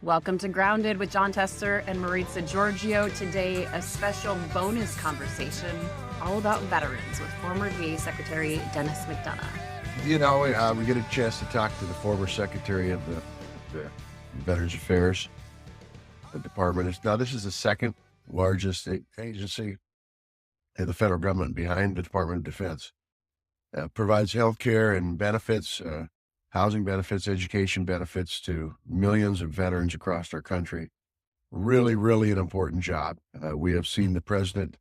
Welcome to Grounded with John Tester and Maritsa Georgiou. Today, a special bonus conversation all about veterans with former VA Secretary Denis McDonough. You know, we get a chance to talk to the former Secretary of the Veterans Affairs Department. This is the second largest agency in the federal government behind the Department of Defense. Provides health care and benefits, housing benefits, education benefits to millions of veterans across our country. Really, really an important job. We have seen the president,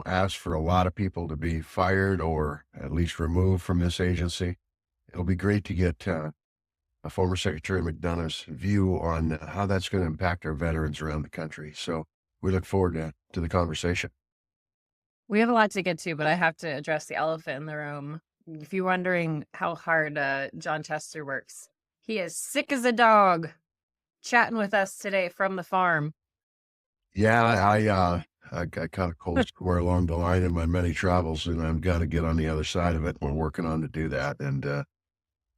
ask for a lot of people to be fired or at least removed from this agency. It'll be great to get a former Secretary McDonough's view on how that's going to impact our veterans around the country. So we look forward to the conversation. We have a lot to get to, but I have to address the elephant in the room. If you're wondering how hard John Tester works, he is sick as a dog, chatting with us today from the farm. Yeah, I got kind of cold square along the line in my many travels, and I've got to get on the other side of it. We're working on to do that. And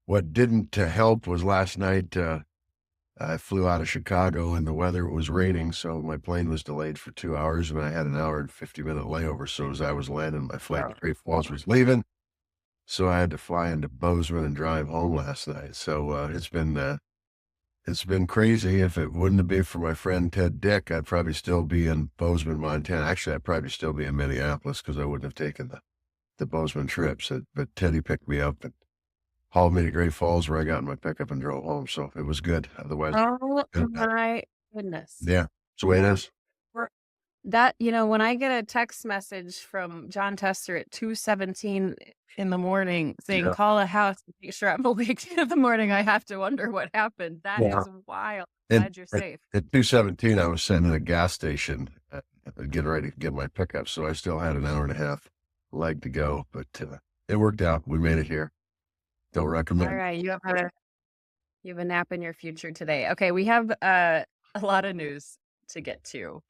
what didn't help was last night I flew out of Chicago and the weather was raining, so my plane was delayed for 2 hours, and I had an hour and 50-minute layover. So as I was landing, my flight to Great Falls was leaving. So I had to fly into Bozeman and drive home last night. So it's been crazy. If it wouldn't have been for my friend Ted Dick, I'd probably still be in Bozeman, Montana. Actually, I'd probably still be in Minneapolis because I wouldn't have taken the Bozeman trip. So, but Teddy picked me up and hauled me to Great Falls, where I got in my pickup and drove home. So it was good. Otherwise, oh my goodness. Yeah, that's the way it is. That, when I get a text message from John Tester at 2:17 in the morning saying, call a house to make sure I'm awake in the morning, I have to wonder what happened. That is wild. Glad you're safe. At 2:17, I was sitting at a gas station getting ready to get my pickup. So I still had an hour and a half leg to go, but it worked out. We made it here. Don't recommend. All right. You have a nap in your future today. Okay. We have a lot of news to get to.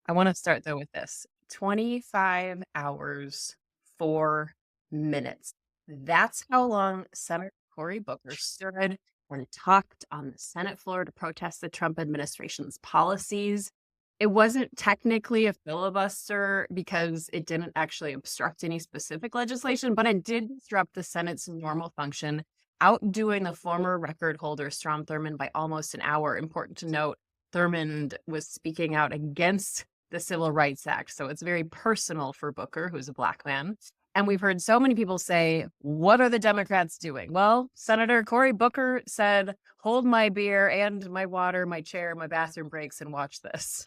I want to start, though, with this. 25 hours, 4 minutes. That's how long Senator Cory Booker stood and talked on the Senate floor to protest the Trump administration's policies. It wasn't technically a filibuster because it didn't actually obstruct any specific legislation, but it did disrupt the Senate's normal function, outdoing the former record holder, Strom Thurmond, by almost an hour. Important to note, Thurmond was speaking out against the Civil Rights Act. So it's very personal for Booker, who's a Black man. And we've heard so many people say, what are the Democrats doing? Well, Senator Cory Booker said, hold my beer and my water, my chair, my bathroom breaks, and watch this.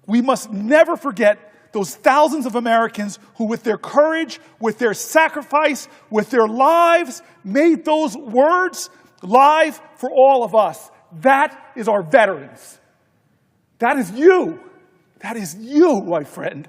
We must never forget those thousands of Americans who, with their courage, with their sacrifice, with their lives, made those words live for all of us. That is our veterans. That is you. That is you, my friend.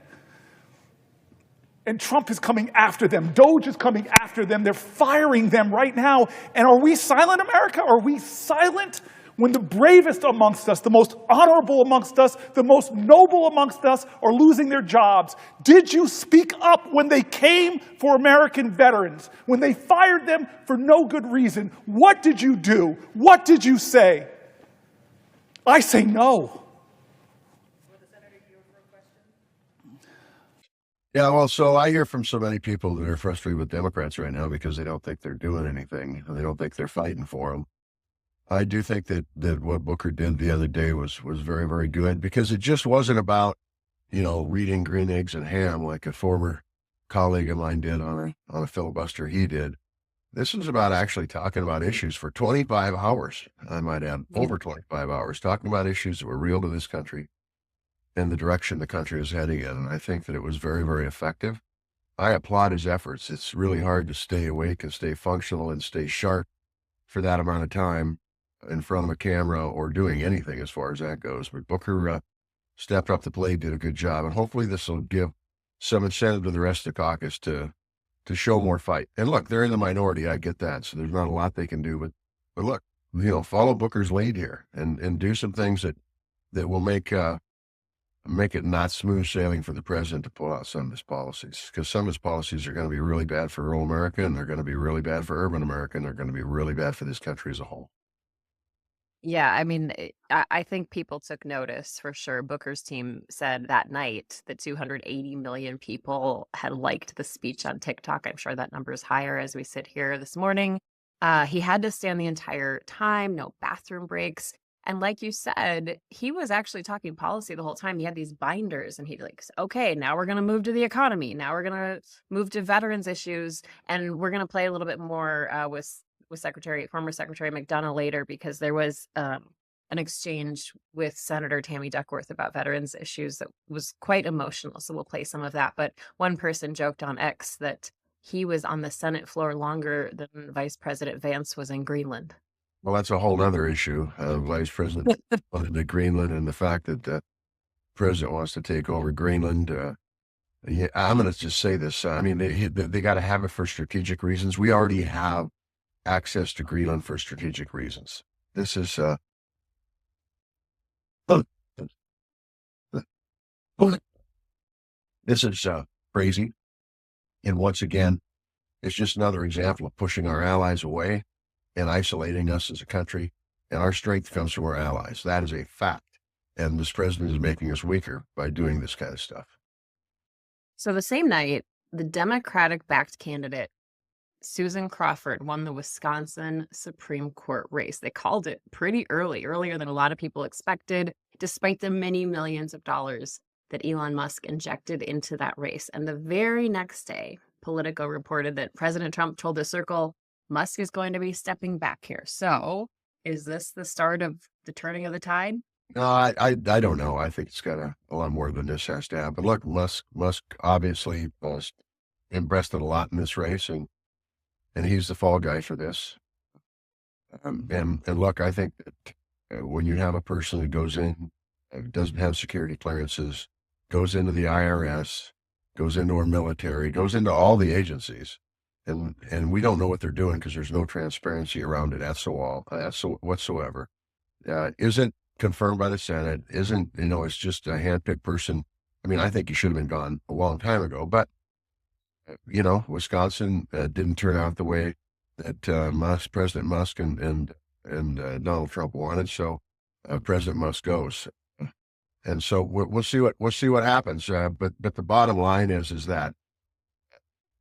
And Trump is coming after them. Doge is coming after them. They're firing them right now. And are we silent, America? Are we silent when the bravest amongst us, the most honorable amongst us, the most noble amongst us are losing their jobs? Did you speak up when they came for American veterans? When they fired them for no good reason? What did you do? What did you say? I say no. Yeah, well, so I hear from so many people that are frustrated with Democrats right now because they don't think they're doing anything. They don't think they're fighting for them. I do think that what Booker did the other day was very, very good, because it just wasn't about, reading Green Eggs and Ham like a former colleague of mine did on a filibuster he did. This was about actually talking about issues for 25 hours, I might add, over 25 hours, talking about issues that were real to this country and the direction the country is heading in. And I think that it was very, very effective. I applaud his efforts. It's really hard to stay awake and stay functional and stay sharp for that amount of time in front of a camera or doing anything as far as that goes. But Booker stepped up the plate, did a good job. And hopefully this will give some incentive to the rest of the caucus to show more fight. And look, they're in the minority. I get that. So there's not a lot they can do. But look, follow Booker's lead here and do some things that will make it not smooth sailing for the president to pull out some of his policies, because some of his policies are going to be really bad for rural America, and they're going to be really bad for urban America, and they're going to be really bad for this country as a whole. Yeah, I mean, I think people took notice for sure. Booker's team said that night that 280 million people had liked the speech on TikTok. I'm sure that number is higher as we sit here this morning. He had to stand the entire time, no bathroom breaks. And like you said, he was actually talking policy the whole time. He had these binders and he'd like, okay, now we're going to move to the economy. Now we're going to move to veterans issues. And we're going to play a little bit more with former Secretary McDonough later, because there was an exchange with Senator Tammy Duckworth about veterans issues that was quite emotional. So we'll play some of that. But one person joked on X that he was on the Senate floor longer than Vice President Vance was in Greenland. Well, that's a whole other issue. Vice President wanted to Greenland, and the fact that the president wants to take over Greenland. Yeah, I'm going to just say this. I mean, they got to have it for strategic reasons. We already have access to Greenland for strategic reasons. This is this is crazy. And once again, it's just another example of pushing our allies away and isolating us as a country. And our strength comes from our allies. That is a fact. And this president is making us weaker by doing this kind of stuff. So the same night, the Democratic-backed candidate Susan Crawford won the Wisconsin Supreme Court race. They called it pretty early, earlier than a lot of people expected, despite the many millions of dollars that Elon Musk injected into that race. And the very next day, Politico reported that President Trump told the Circle Musk is going to be stepping back here. So is this the start of the turning of the tide? No, I don't know. I think it's got a lot more than this has to happen. Look, Musk obviously invested a lot in this race, and he's the fall guy for this. And look, I think that when you have a person who goes in, doesn't have security clearances, goes into the IRS, goes into our military, goes into all the agencies, and we don't know what they're doing because there's no transparency around it whatsoever. Isn't confirmed by the Senate, isn't, it's just a handpicked person. I mean, I think he should have been gone a long time ago, but Wisconsin didn't turn out the way that President Musk and Donald Trump wanted. So President Musk goes, and so we'll see what happens. But the bottom line is that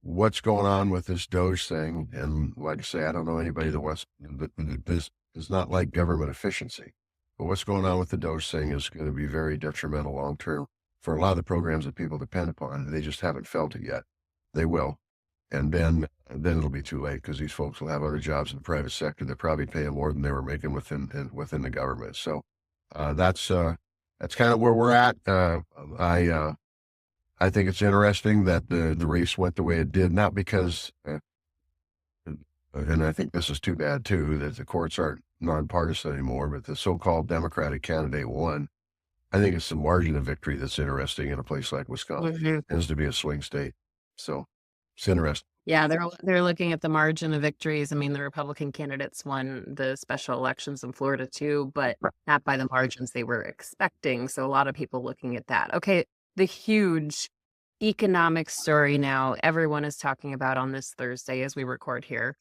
what's going on with this Doge thing, and like I say, I don't know anybody that wants this is not like government efficiency, but what's going on with the Doge thing is going to be very detrimental long term for a lot of the programs that people depend upon. They just haven't felt it yet. They will. And then it'll be too late because these folks will have other jobs in the private sector that probably pay them more than they were making within the government. So that's kind of where we're at. I think it's interesting that the race went the way it did, not because, and I think this is too bad too, that the courts aren't nonpartisan anymore, but the so-called Democratic candidate won. I think it's the margin of victory that's interesting in a place like Wisconsin. Mm-hmm. It tends to be a swing state. So it's interesting. Yeah, they're looking at the margin of victories. I mean, the Republican candidates won the special elections in Florida too, but not by the margins they were expecting. So a lot of people looking at that. Okay, the huge economic story now everyone is talking about on this Thursday as we record here.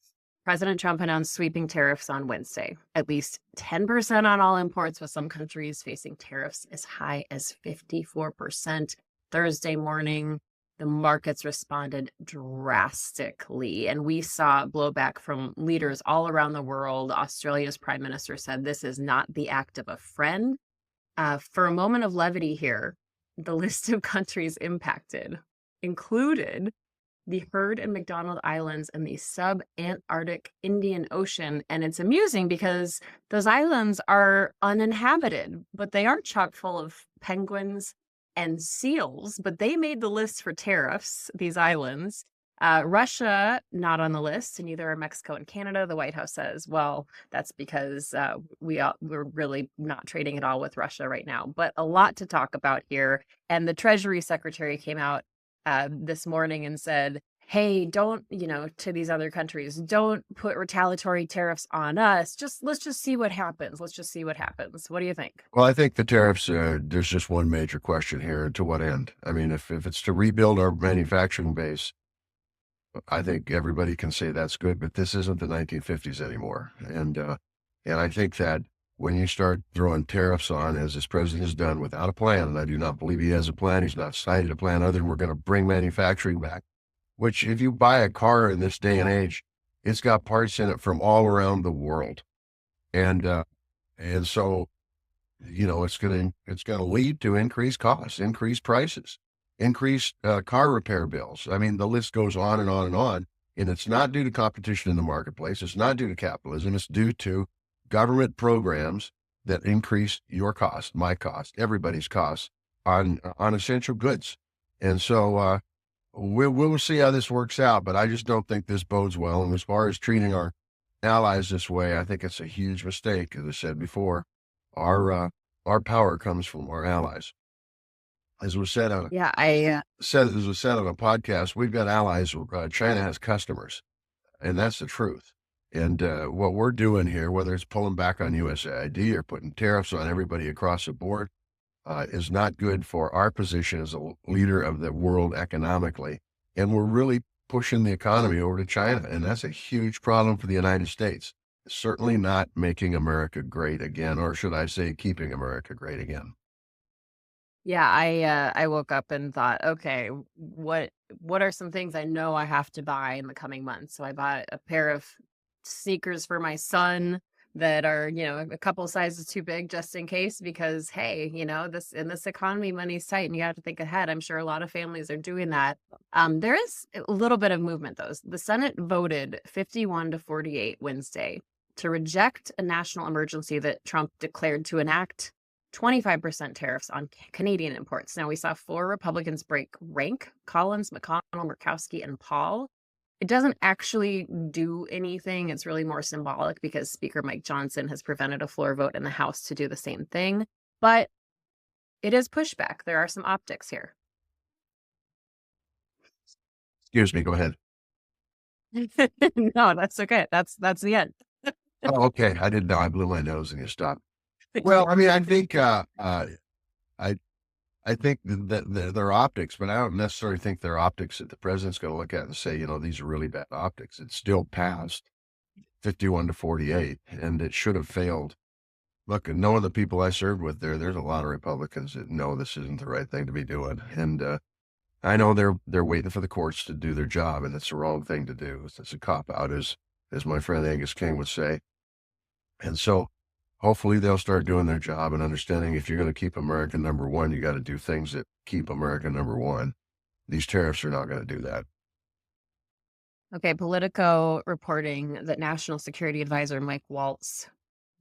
President Trump announced sweeping tariffs on Wednesday, at least 10% on all imports, with some countries facing tariffs as high as 54%. Thursday morning, the markets responded drastically, and we saw blowback from leaders all around the world. Australia's prime minister said this is not the act of a friend. For a moment of levity here, the list of countries impacted included the Heard and McDonald Islands and the sub-Antarctic Indian Ocean. And it's amusing because those islands are uninhabited, but they aren't chock full of penguins and seals, but they made the list for tariffs, these islands. Russia, not on the list, and neither are Mexico and Canada. The White House says, well, that's because we're really not trading at all with Russia right now. But a lot to talk about here. And the Treasury Secretary came out this morning and said, hey, don't, to these other countries, don't put retaliatory tariffs on us. Let's just see what happens. Let's just see what happens. What do you think? Well, I think the tariffs, there's just one major question here. To what end? I mean, if it's to rebuild our manufacturing base, I think everybody can say that's good, but this isn't the 1950s anymore. And I think that when you start throwing tariffs on, as this president has done without a plan, and I do not believe he has a plan. He's not cited a plan other than we're going to bring manufacturing back, which if you buy a car in this day and age, it's got parts in it from all around the world. And so, it's going to lead to increased costs, increased prices, increased car repair bills. I mean, the list goes on and on and on. And it's not due to competition in the marketplace. It's not due to capitalism. It's due to government programs that increase your cost, my cost, everybody's costs on essential goods. And so we'll see how this works out, but I just don't think this bodes well. And as far as treating our allies this way, I think it's a huge mistake. As I said before, our power comes from our allies. As was said on a podcast, we've got allies. China has customers, and that's the truth. And what we're doing here, whether it's pulling back on USAID or putting tariffs on everybody across the board, is not good for our position as a leader of the world economically. And we're really pushing the economy over to China, and that's a huge problem for the United States. It's certainly not making America great again, or should I say, keeping America great again. Yeah, I woke up and thought, okay, what are some things I know I have to buy in the coming months? So I bought a pair of sneakers for my son that are, a couple sizes too big just in case, because hey, this in this economy, money's tight and you have to think ahead. I'm sure a lot of families are doing that. There is a little bit of movement though. The Senate voted 51-48 Wednesday to reject a national emergency that Trump declared to enact 25% tariffs on Canadian imports. Now, we saw 4 Republicans break rank: Collins, McConnell, Murkowski, and Paul. It doesn't actually do anything. It's really more symbolic because Speaker Mike Johnson has prevented a floor vote in the House to do the same thing. But it is pushback. There are some optics here. Excuse me, go ahead. No, that's okay. That's the end. Oh, okay. I didn't know. I blew my nose and you stopped. Well, I mean, I think I think that they're optics, but I don't necessarily think they're optics that the president's going to look at and say, these are really bad optics. It's still passed 51-48, and it should have failed. Look, knowing the people I served with there's a lot of Republicans that know this isn't the right thing to be doing, and I know they're waiting for the courts to do their job, and it's the wrong thing to do. It's a cop out, as my friend Angus King would say, and so. Hopefully they'll start doing their job and understanding if you're going to keep America number one, you got to do things that keep America number one. These tariffs are not going to do that. Okay, Politico reporting that National Security Advisor Mike Waltz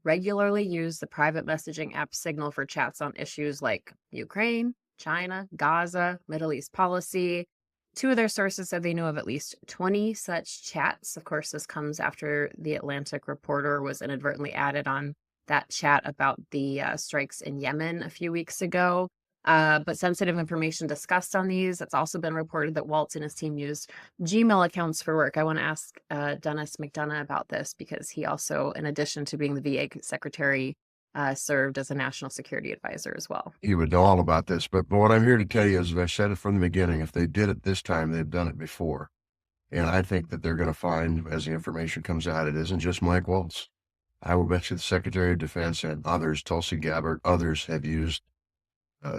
regularly used the private messaging app Signal for chats on issues like Ukraine, China, Gaza, Middle East policy. 2 of their sources said they knew of at least 20 such chats. Of course, this comes after the Atlantic reporter was inadvertently added on that chat about the strikes in Yemen a few weeks ago. But sensitive information discussed on these. It's also been reported that Waltz and his team used Gmail accounts for work. I want to ask Denis McDonough about this because he also, in addition to being the VA secretary, served as a national security advisor as well. He would know all about this, but what I'm here to tell you is, as I said it from the beginning, if they did it this time, they've done it before. And I think that they're going to find, as the information comes out, it isn't just Mike Waltz. I will bet you the Secretary of Defense and others, Tulsi Gabbard, others have used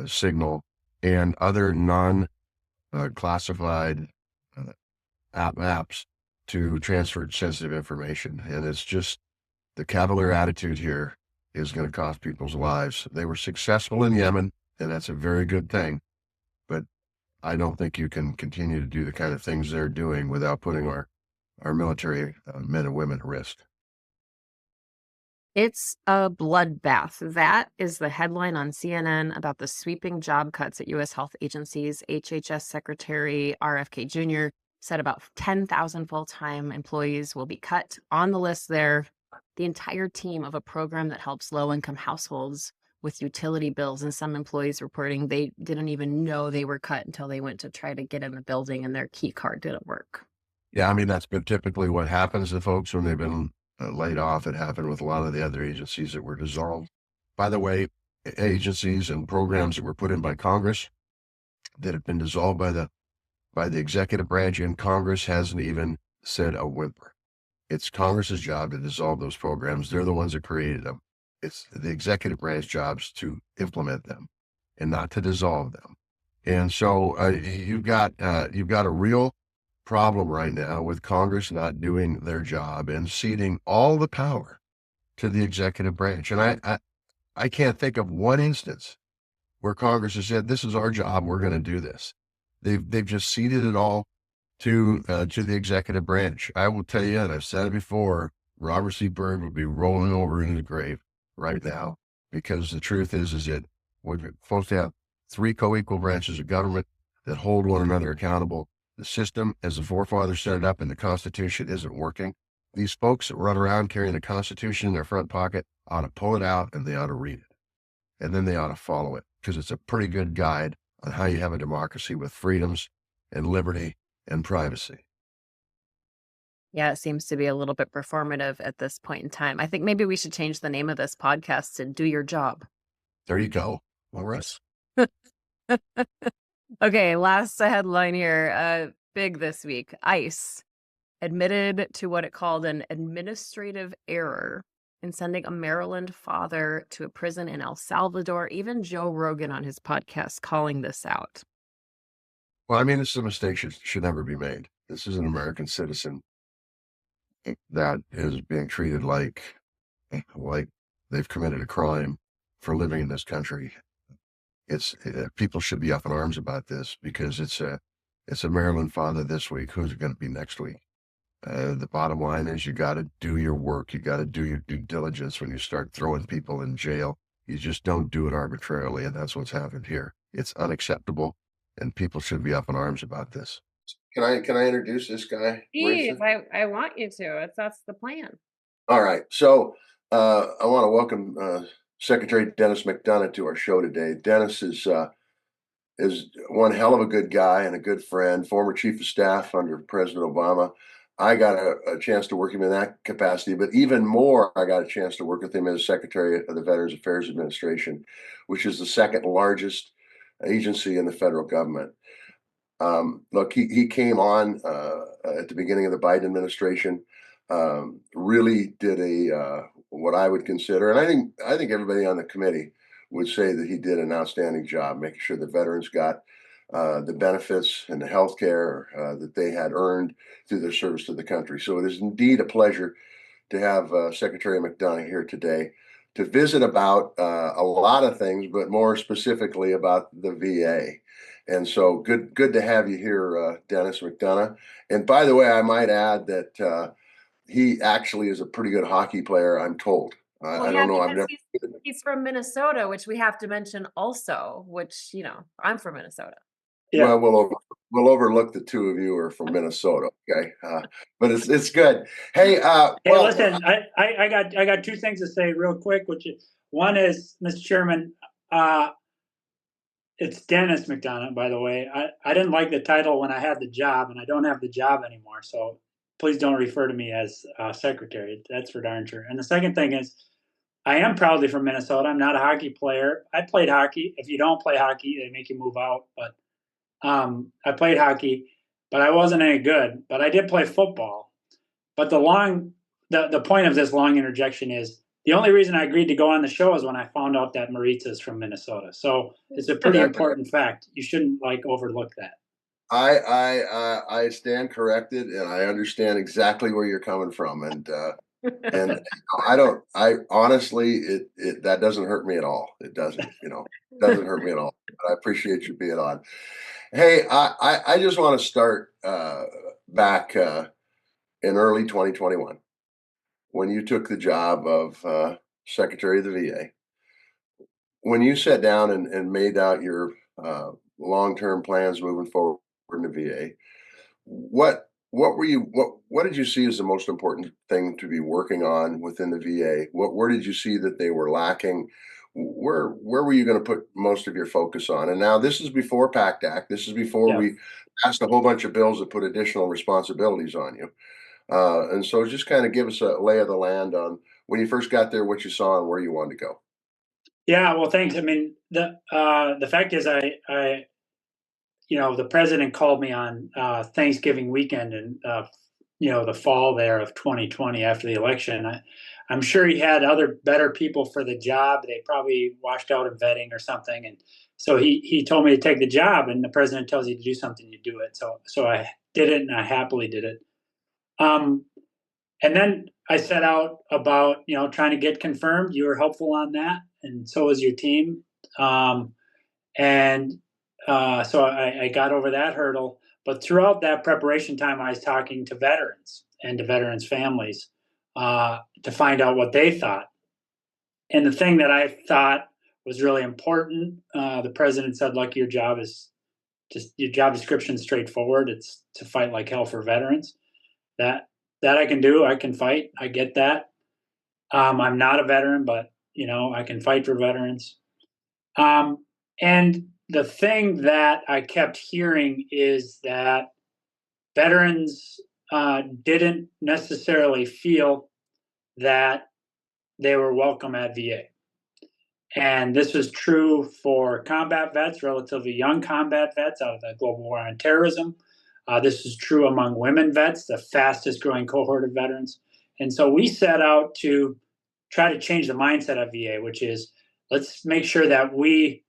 Signal and other non-classified apps to transfer sensitive information. And it's just the cavalier attitude here is going to cost people's lives. They were successful in Yemen, and that's a very good thing. But I don't think you can continue to do the kind of things they're doing without putting our military men and women at risk. It's a bloodbath. That is the headline on CNN about the sweeping job cuts at U.S. health agencies. HHS Secretary RFK Jr. said about 10,000 full-time employees will be cut. On the list there, the entire team of a program that helps low-income households with utility bills, and some employees reporting they didn't even know they were cut until they went to try to get in the building and their key card didn't work. Yeah, I mean, that's been typically what happens to folks when they've been laid off. It happened with a lot of the other agencies that were dissolved. By the way, agencies and programs that were put in by Congress that have been dissolved by the executive branch, and Congress hasn't even said a whimper. It's Congress's job to dissolve those programs. They're the ones that created them. It's the executive branch jobs to implement them and not to dissolve them. And so you've got a real problem right now with Congress not doing their job and ceding all the power to the executive branch. And I can't think of one instance where Congress has said, "This is our job. We're going to do this." They've just ceded it all to the executive branch. I will tell you, and I've said it before, Robert C. Byrd would be rolling over in his grave right now, because the truth is that we're supposed to have three co-equal branches of government that hold one another accountable. The system, as the forefathers set it up in the Constitution, isn't working. These folks that run around carrying the Constitution in their front pocket ought to pull it out and they ought to read it. And then they ought to follow it, because it's a pretty good guide on how you have a democracy with freedoms and liberty and privacy. Yeah, it seems to be a little bit performative at this point in time. I think maybe we should change the name of this podcast to Do Your Job. There you go. All right. Okay, last headline here. Big this week. ICE admitted to what it called an administrative error in sending a Maryland father to a prison in El Salvador. Even Joe Rogan on his podcast calling this out. Well, I mean, this is a mistake should never be made. This is an American citizen that is being treated like they've committed a crime for living in this country. People should be up in arms about this, because it's a Maryland father this week. Who's it going to be next week? The bottom line is, you got to do your work. You got to do your due diligence when you start throwing people in jail. You just don't do it arbitrarily, and that's what's happened here. It's unacceptable, and people should be up in arms about this. Can I introduce this guy? Please, I want you to. That's the plan. All right. So I want to welcome Secretary Denis McDonough to our show today. Denis is one hell of a good guy and a good friend, former chief of staff under President Obama. I got a chance to work him in that capacity, but even more, I got a chance to work with him as Secretary of the Veterans Affairs Administration, which is the second largest agency in the federal government. Look, he came on at the beginning of the Biden administration, really did what I would consider, and I think everybody on the committee would say that he did an outstanding job making sure that veterans got the benefits and the health care that they had earned through their service to the country. So it is indeed a pleasure to have Secretary McDonough here today to visit about a lot of things, but more specifically about the VA. And so good to have you here, Denis McDonough. And by the way, I might add that he actually is a pretty good hockey player, I'm told. I don't know. Because he's from Minnesota, which we have to mention also, which, I'm from Minnesota. Yeah. Well, we'll overlook the two of you are from Minnesota, okay? But it's good. Hey, listen, I got two things to say real quick. One is, Mr. Chairman, it's Denis McDonough, by the way. I didn't like the title when I had the job, and I don't have the job anymore. So please don't refer to me as secretary. That's for darn sure. And the second thing is, I am proudly from Minnesota. I'm not a hockey player. I played hockey. If you don't play hockey, they make you move out. But I played hockey, but I wasn't any good. But I did play football. But the point of this long interjection is, the only reason I agreed to go on the show is when I found out that Maritsa is from Minnesota. So it's a pretty important fact. You shouldn't overlook that. I stand corrected, and I understand exactly where you're coming from, and I honestly, that doesn't hurt me at all. It doesn't, doesn't hurt me at all. But I appreciate you being on. Hey, I just want to start back in early 2021 when you took the job of Secretary of the VA. When you sat down and made out your long-term plans moving forward in the VA, what did you see as the most important thing to be working on within the VA? Where did you see that they were lacking? Where were you going to put most of your focus on? And now this is before Pact Act. This is before we passed a whole bunch of bills that put additional responsibilities on you. And so just kind of give us a lay of the land on when you first got there, what you saw and where you wanted to go. Yeah, well, thanks. I mean, the fact is, I the president called me on Thanksgiving weekend and the fall there of 2020 after the election. I'm sure he had other better people for the job. They probably washed out in vetting or something. And so he told me to take the job, and the president tells you to do something, you do it. So I did it, and I happily did it. And then I set out about, trying to get confirmed. You were helpful on that, and so was your team. And so I got over that hurdle. But throughout that preparation time, I was talking to veterans and to veterans' families to find out what they thought. And the thing that I thought was really important, the president said, "Look, your job description is straightforward. It's to fight like hell for veterans. That I can do. I can fight. I get that. I'm not a veteran, but I can fight for veterans." And the thing that I kept hearing is that veterans didn't necessarily feel that they were welcome at VA. And this was true for combat vets, relatively young combat vets out of the global war on terrorism. This is true among women vets, the fastest growing cohort of veterans. And so we set out to try to change the mindset of VA, which is, let's make sure that we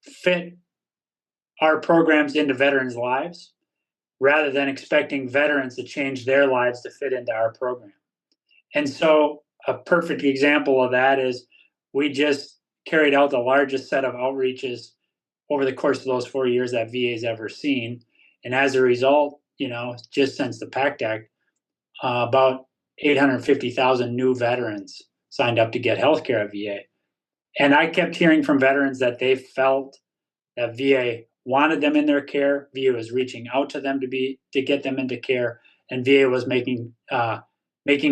fit our programs into veterans' lives rather than expecting veterans to change their lives to fit into our program. And so a perfect example of that is we just carried out the largest set of outreaches over the course of those 4 years that VA's ever seen. And as a result, just since the Pact Act, about 850,000 new veterans signed up to get healthcare at VA. And I kept hearing from veterans that they felt that VA wanted them in their care. VA was reaching out to them to get them into care, and VA was making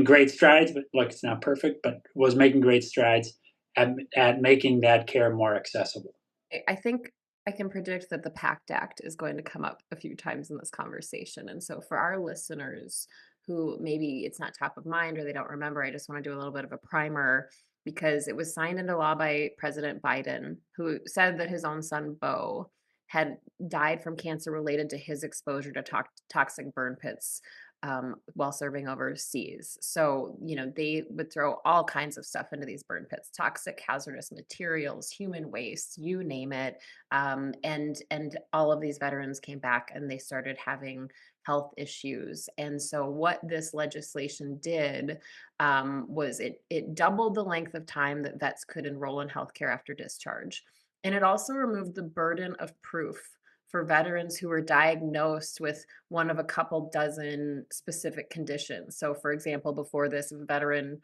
great strides. But look, it's not perfect, but was making great strides at making that care more accessible. I think I can predict that the Pact Act is going to come up a few times in this conversation. And so for our listeners who maybe it's not top of mind or they don't remember, I just want to do a little bit of a primer because it was signed into law by President Biden, who said that his own son, Beau, had died from cancer related to his exposure to toxic burn pits while serving overseas. So, they would throw all kinds of stuff into these burn pits, toxic, hazardous materials, human waste, you name it. And all of these veterans came back and they started having health issues. And so what this legislation did was it doubled the length of time that vets could enroll in healthcare after discharge. And it also removed the burden of proof for veterans who were diagnosed with one of a couple dozen specific conditions. So, for example, before this, a veteran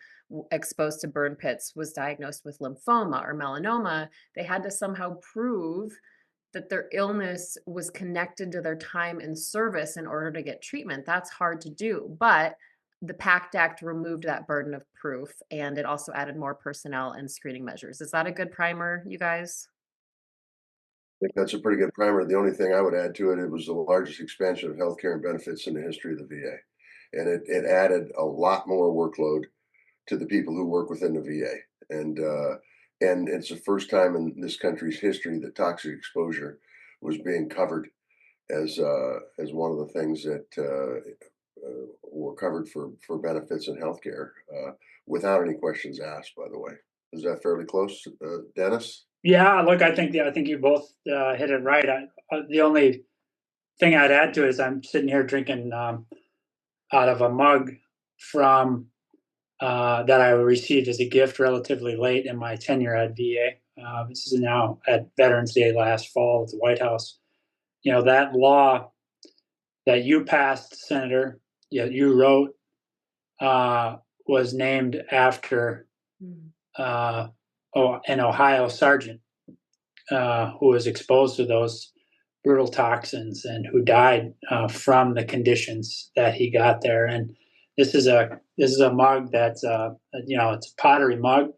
exposed to burn pits was diagnosed with lymphoma or melanoma, they had to somehow prove that their illness was connected to their time in service in order to get treatment. That's hard to do, but the PACT Act removed that burden of proof, and it also added more personnel and screening measures. Is that a good primer, you guys? I think that's a pretty good primer. The only thing I would add to it, it was the largest expansion of healthcare and benefits in the history of the VA. And it added a lot more workload to the people who work within the VA. And it's the first time in this country's history that toxic exposure was being covered as one of the things that were covered for benefits in healthcare without any questions asked, by the way. Is that fairly close, Dennis? Yeah, look, I think you both hit it right. The only thing I'd add to it is I'm sitting here drinking out of a mug from that I received as a gift relatively late in my tenure at VA. This is now at Veterans Day last fall at the White House. That law that you passed, Senator, you wrote, was named after an Ohio sergeant who was exposed to those brutal toxins and who died from the conditions that he got there. And this is a mug that's it's a pottery mug.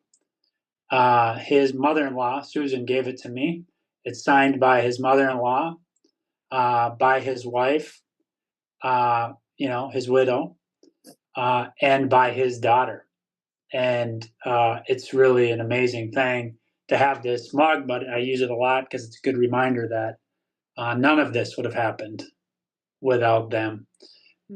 His mother-in-law Susan gave it to me. It's signed by his mother-in-law, by his wife, his widow, and by his daughter. And it's really an amazing thing to have this mug, but I use it a lot because it's a good reminder that none of this would have happened without them.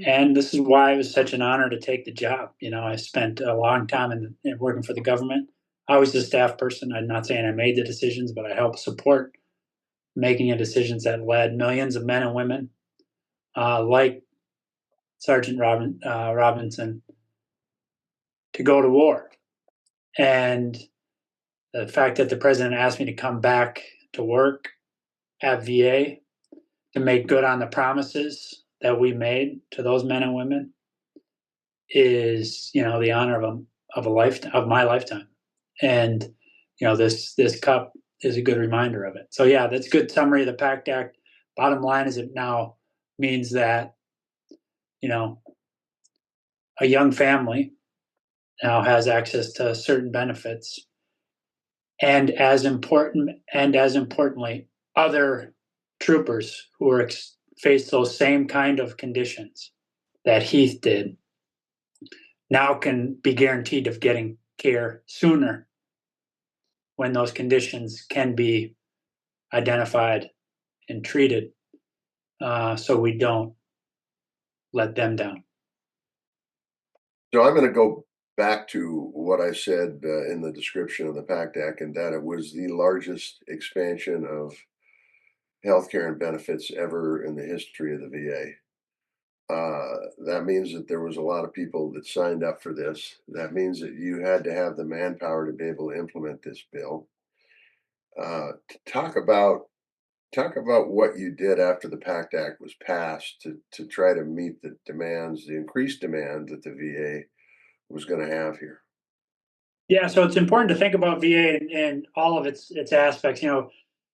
And this is why it was such an honor to take the job. I spent a long time in working for the government. I was a staff person. I'm not saying I made the decisions, but I helped support making of decisions that led millions of men and women, like Sergeant Robinson, to go to war. And the fact that the president asked me to come back to work at VA to make good on the promises that we made to those men and women is, the honor of my lifetime. And this cup is a good reminder of it. So yeah, that's a good summary of the Pact Act. Bottom line is it now means that a young family now has access to certain benefits, and as importantly, other troopers who face those same kind of conditions that Heath did now can be guaranteed of getting care sooner when those conditions can be identified and treated, so we don't let them down. So I'm going to go back to what I said in the description of the Pact Act, and that it was the largest expansion of healthcare and benefits ever in the history of the VA. That means that there was a lot of people that signed up for this. That means that you had to have the manpower to be able to implement this bill. Talk about what you did after the Pact Act was passed to try to meet the demands, the increased demand that the VA was going to have here. Yeah, so it's important to think about VA and all of its aspects.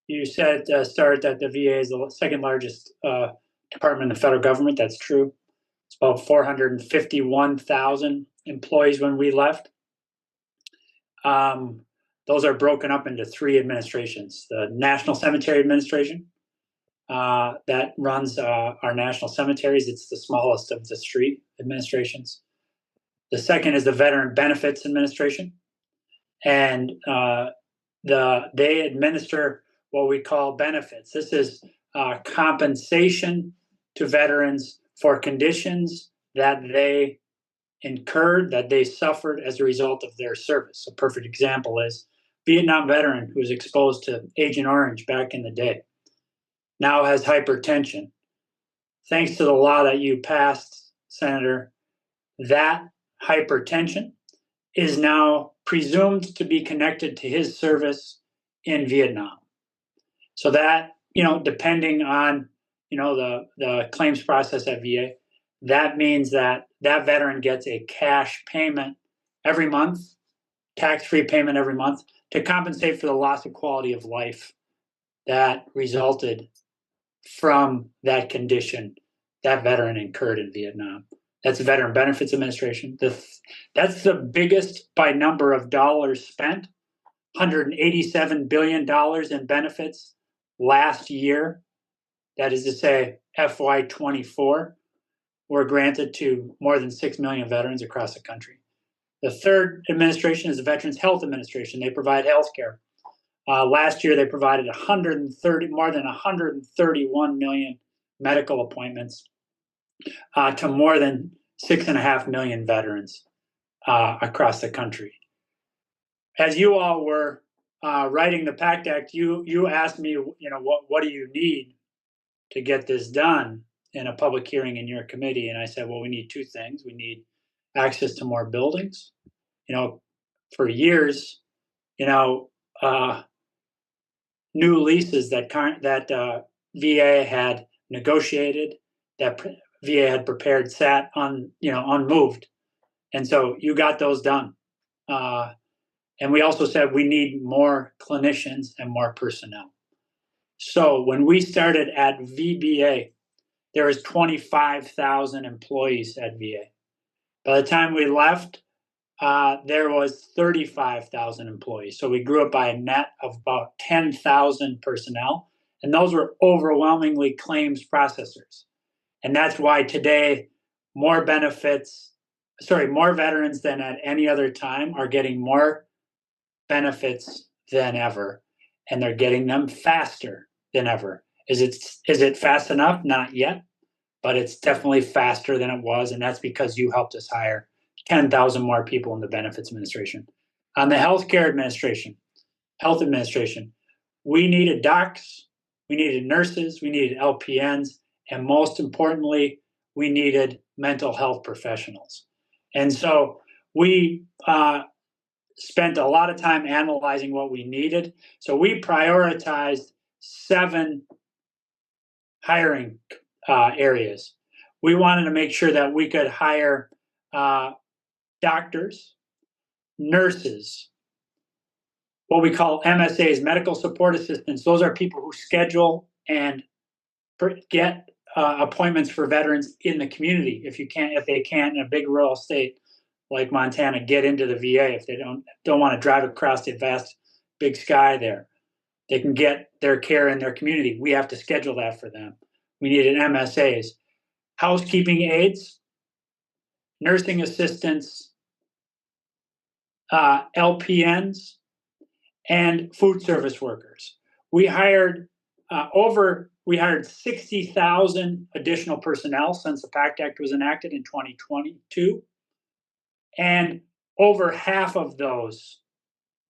You said start that the VA is the second largest department in the federal government. That's true. It's about 451,000 employees when we left. Those are broken up into three administrations. The National Cemetery Administration, that runs our national cemeteries. It's the smallest of the three administrations. The second is the Veteran Benefits Administration, and they administer what we call benefits. This is compensation to veterans for conditions that they incurred, that they suffered as a result of their service. A perfect example is Vietnam veteran who was exposed to Agent Orange back in the day now has hypertension. Thanks to the law that you passed, Senator, that hypertension is now presumed to be connected to his service in Vietnam. So that, depending on, the claims process at VA, that means that veteran gets a cash payment every month, tax-free payment every month, to compensate for the loss of quality of life that resulted from that condition that veteran incurred in Vietnam. That's the Veteran Benefits Administration. That's the biggest by number of dollars spent, $187 billion in benefits last year. That is to say, FY24, were granted to more than 6 million veterans across the country. The third administration is the Veterans Health Administration. They provide health care. Last year, they provided more than 131 million medical appointments to more than 6.5 million veterans across the country. As you all were writing the Pact Act, you asked me, what do you need to get this done in a public hearing in your committee? And I said, well, we need two things. We need access to more buildings. For years, new leases that VA had negotiated, that VA had prepared, sat on, unmoved. And so you got those done. And we also said we need more clinicians and more personnel. So when we started at VBA, there was 25,000 employees at VA. By the time we left, there was 35,000 employees. So we grew up by a net of about 10,000 personnel. And those were overwhelmingly claims processors. And that's why today more veterans than at any other time are getting more benefits than ever. And they're getting them faster than ever. Is it fast enough? Not yet. but it's definitely faster than it was, and that's because you helped us hire 10,000 more people in the benefits administration. On the health administration, we needed docs, we needed nurses, we needed LPNs, and most importantly, we needed mental health professionals. And so we spent a lot of time analyzing what we needed. So we prioritized 7 hiring areas. We wanted to make sure that we could hire doctors, nurses, what we call MSAs, medical support assistants. Those are people who schedule and get appointments for veterans in the community. If they can't in a big rural state like Montana, get into the VA if they don't want to drive across the vast big sky there. They can get their care in their community. We have to schedule that for them. We needed MSAs, housekeeping aides, nursing assistants, LPNs, and food service workers. We hired 60,000 additional personnel since the Pact Act was enacted in 2022. And over half of those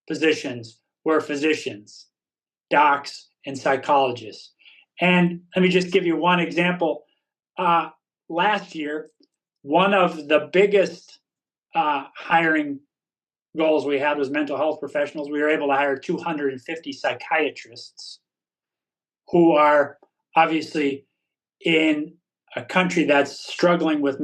positions were physicians, docs, and psychologists. And let me just give you one example. Last year, one of the biggest hiring goals we had was mental health professionals. We were able to hire 250 psychiatrists who are obviously in a country that's struggling with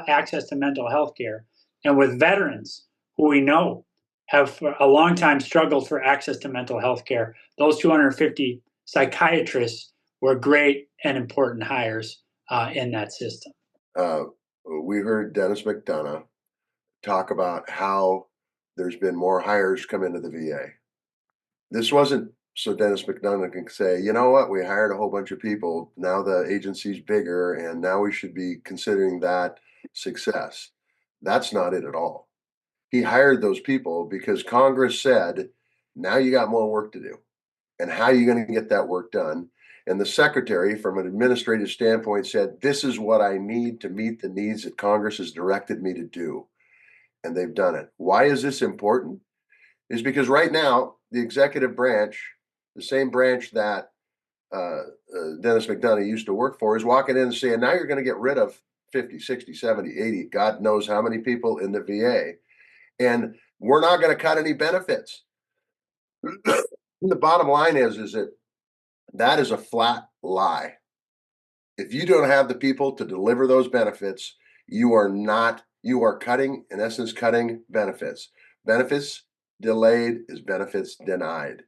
access to mental health care, and with veterans who we know have for a long time struggled for access to mental health care. Those 250 psychiatrists were great and important hires in that system. We heard Denis McDonough talk about how there's been more hires come into the VA. This wasn't so Denis McDonough can say, you know what, we hired a whole bunch of people. Now the agency's bigger, and now we should be considering that success. That's not it at all. He hired those people because Congress said, now you got more work to do. And how are you going to get that work done? And the secretary, from an administrative standpoint, said, this is what I need to meet the needs that Congress has directed me to do. And they've done it. Why is this important? Is because right now, the executive branch, the same branch that Denis McDonough used to work for, is walking in and saying, now you're going to get rid of 50, 60, 70, 80, God knows how many people in the VA. And we're not going to cut any benefits. The bottom line is that is a flat lie. If you don't have the people to deliver those benefits, you are cutting, in essence, cutting benefits. Benefits delayed is benefits denied.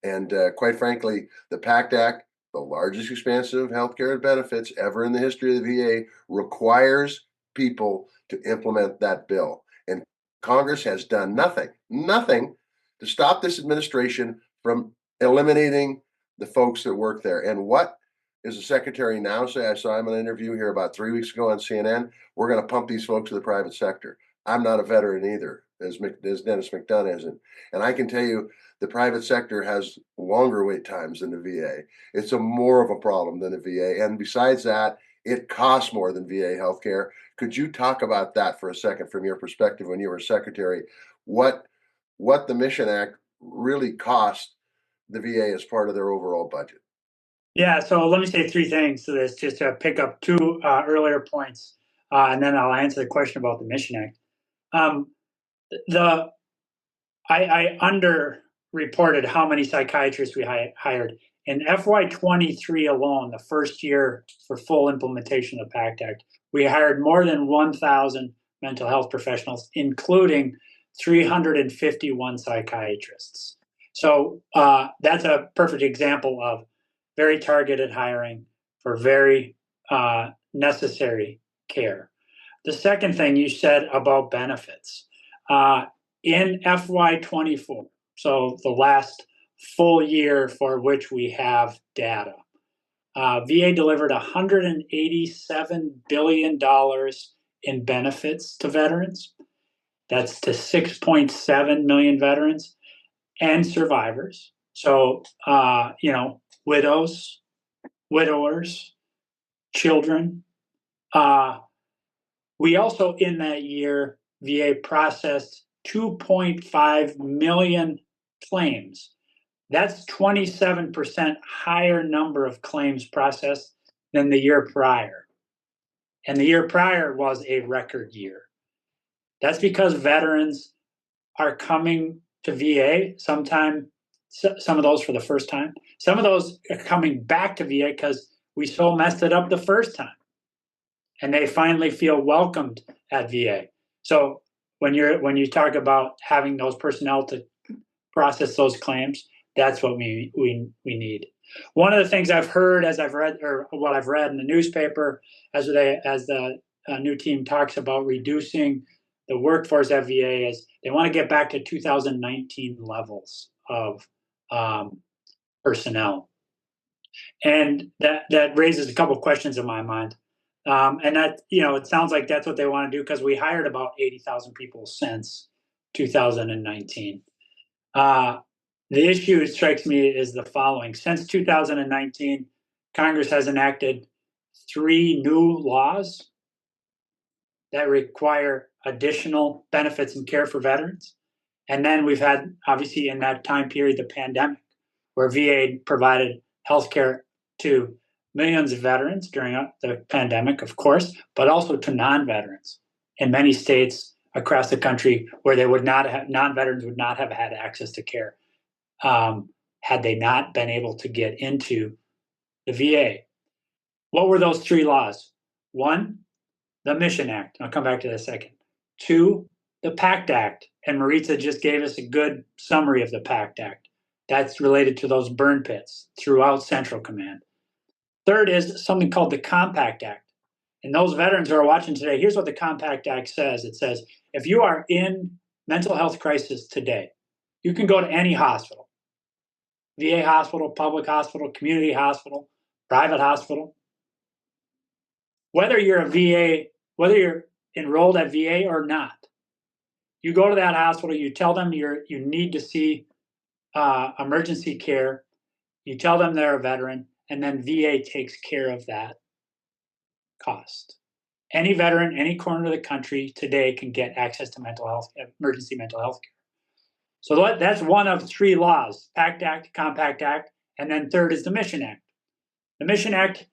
And quite frankly, the Pact Act, the largest expansion of healthcare and benefits ever in the history of the VA, requires people to implement that bill. And Congress has done nothing to stop this administration from eliminating the folks that work there. And what is the secretary now say? I saw him in an interview here about 3 weeks ago on CNN. We're going to pump these folks to the private sector. I'm not a veteran either, as Denis McDonough isn't. And I can tell you the private sector has longer wait times than the VA. It's more of a problem than the VA. And besides that, it costs more than VA healthcare. Could you talk about that for a second from your perspective when you were secretary? What the Mission Act really cost the VA as part of their overall budget? Yeah, so let me say 3 things to this, just to pick up 2 earlier points, and then I'll answer the question about the Mission Act. I underreported how many psychiatrists we hired. In FY23 alone, the first year for full implementation of the Pact Act, we hired more than 1,000 mental health professionals, including 351 psychiatrists. So that's a perfect example of very targeted hiring for very necessary care. The second thing you said about benefits, in FY24, so the last full year for which we have data, VA delivered $187 billion in benefits to veterans. That's to 6.7 million veterans and survivors. So, widows, widowers, children, We also, in that year, VA processed 2.5 million claims. That's 27% higher number of claims processed than the year prior. And the year prior was a record year. That's because veterans are coming to VA sometime, some of those for the first time. Some of those are coming back to VA because we so messed it up the first time. And they finally feel welcomed at VA. So when you talk about having those personnel to process those claims, that's what we need. One of the things I've heard as I've read, or what I've read in the newspaper, as the new team talks about reducing the workforce at VA, is they want to get back to 2019 levels of personnel, and that raises a couple of questions in my mind. And that, it sounds like that's what they want to do, because we hired about 80,000 people since 2019. The issue, it strikes me, is the following. Since 2019, Congress has enacted 3 new laws that require additional benefits and care for veterans. And then we've had, obviously, in that time period, the pandemic, where VA provided health care to millions of veterans during the pandemic, of course, but also to non-veterans in many states across the country, where non-veterans would not have had access to care had they not been able to get into the VA. What were those 3 laws? 1, the Mission Act. I'll come back to that in a second. 2, the Pact Act. And Maritsa just gave us a good summary of the Pact Act. That's related to those burn pits throughout Central Command. 3rd is something called the Compact Act. And those veterans who are watching today, here's what the Compact Act says. It says, if you are in mental health crisis today, you can go to any hospital, VA hospital, public hospital, community hospital, private hospital. Whether you're enrolled at VA or not, you go to that hospital, you tell them you need to see emergency care, you tell them they're a veteran, and then VA takes care of that cost. Any veteran, any corner of the country today can get access to emergency mental health care. So that's one of 3 laws: Pact Act, Compact Act, and then 3rd is the Mission Act. The Mission Act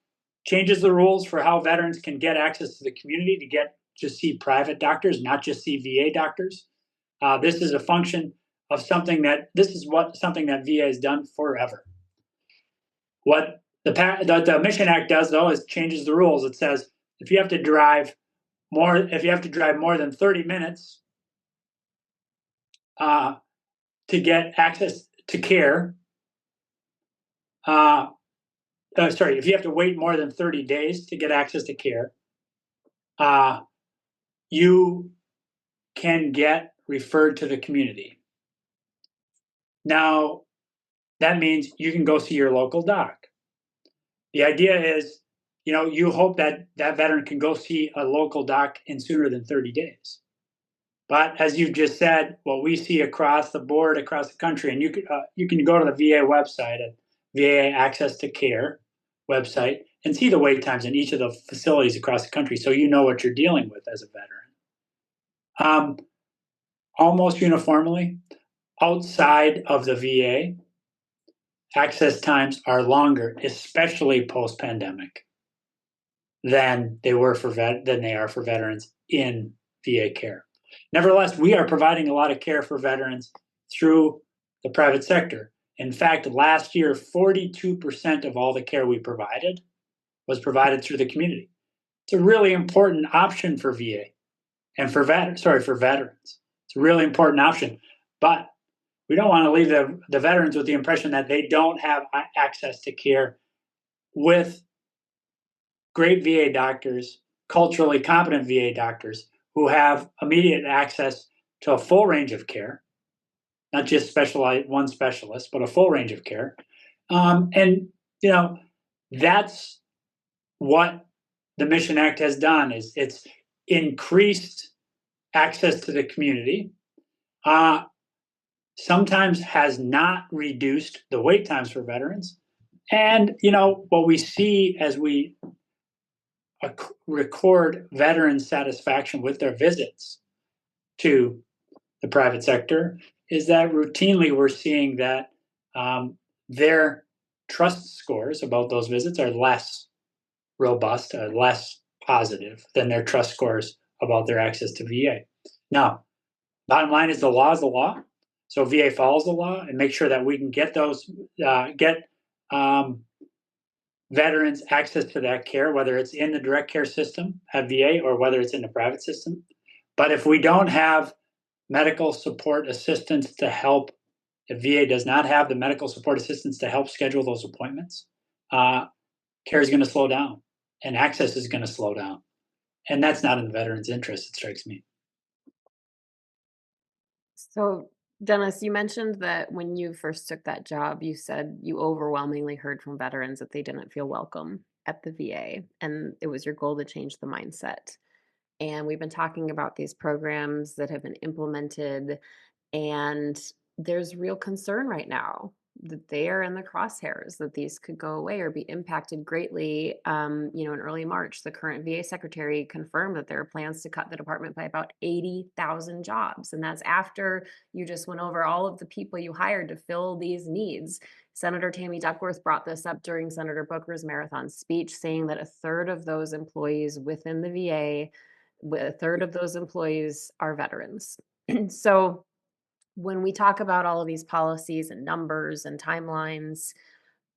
changes the rules for how veterans can get access to the community to see private doctors, not just see VA doctors. This is a function of something that VA has done forever. What the Mission Act does, though, is changes the rules. It says if you have to drive more than 30 minutes to get access to care, if you have to wait more than 30 days to get access to care, you can get referred to the community. Now, that means you can go see your local doc. The idea is, you hope that veteran can go see a local doc in sooner than 30 days. But as you've just said, what we see across the board, across the country, and you can go to the VA website at VA Access to Care website and see the wait times in each of the facilities across the country, so you know what you're dealing with as a veteran. Almost uniformly, outside of the VA, access times are longer, especially post-pandemic, than they are for veterans in VA care. Nevertheless, we are providing a lot of care for veterans through the private sector. In fact, last year, 42% of all the care we provided was provided through the community. It's a really important option for VA and for veterans. It's a really important option, but we don't want to leave the veterans with the impression that they don't have access to care with great VA doctors, culturally competent VA doctors who have immediate access to a full range of care, not just one specialist, but a full range of care. And that's what the Mission Act has done. Is it's increased access to the community. Sometimes has not reduced the wait times for veterans. And what we see as we record veteran satisfaction with their visits to the private sector is that routinely we're seeing that their trust scores about those visits are less robust, less positive than their trust scores about their access to VA. Now, bottom line is the law is the law. So VA follows the law and make sure that we can get those veterans access to that care, whether it's in the direct care system at VA or whether it's in the private system. But if we don't have medical support assistance to help, if VA does not have the medical support assistance to help schedule those appointments, care is going to slow down and access is going to slow down. And that's not in the veteran's interest, it strikes me. So, Dennis, you mentioned that when you first took that job, you said you overwhelmingly heard from veterans that they didn't feel welcome at the VA, and it was your goal to change the mindset. And we've been talking about these programs that have been implemented, and there's real concern right now that they are in the crosshairs, that these could go away or be impacted greatly. In early March, the current VA secretary confirmed that there are plans to cut the department by about 80,000 jobs. And that's after you just went over all of the people you hired to fill these needs. Senator Tammy Duckworth brought this up during Senator Booker's marathon speech, saying that a third of those employees within the VA, a third of those employees are veterans. So when we talk about all of these policies and numbers and timelines,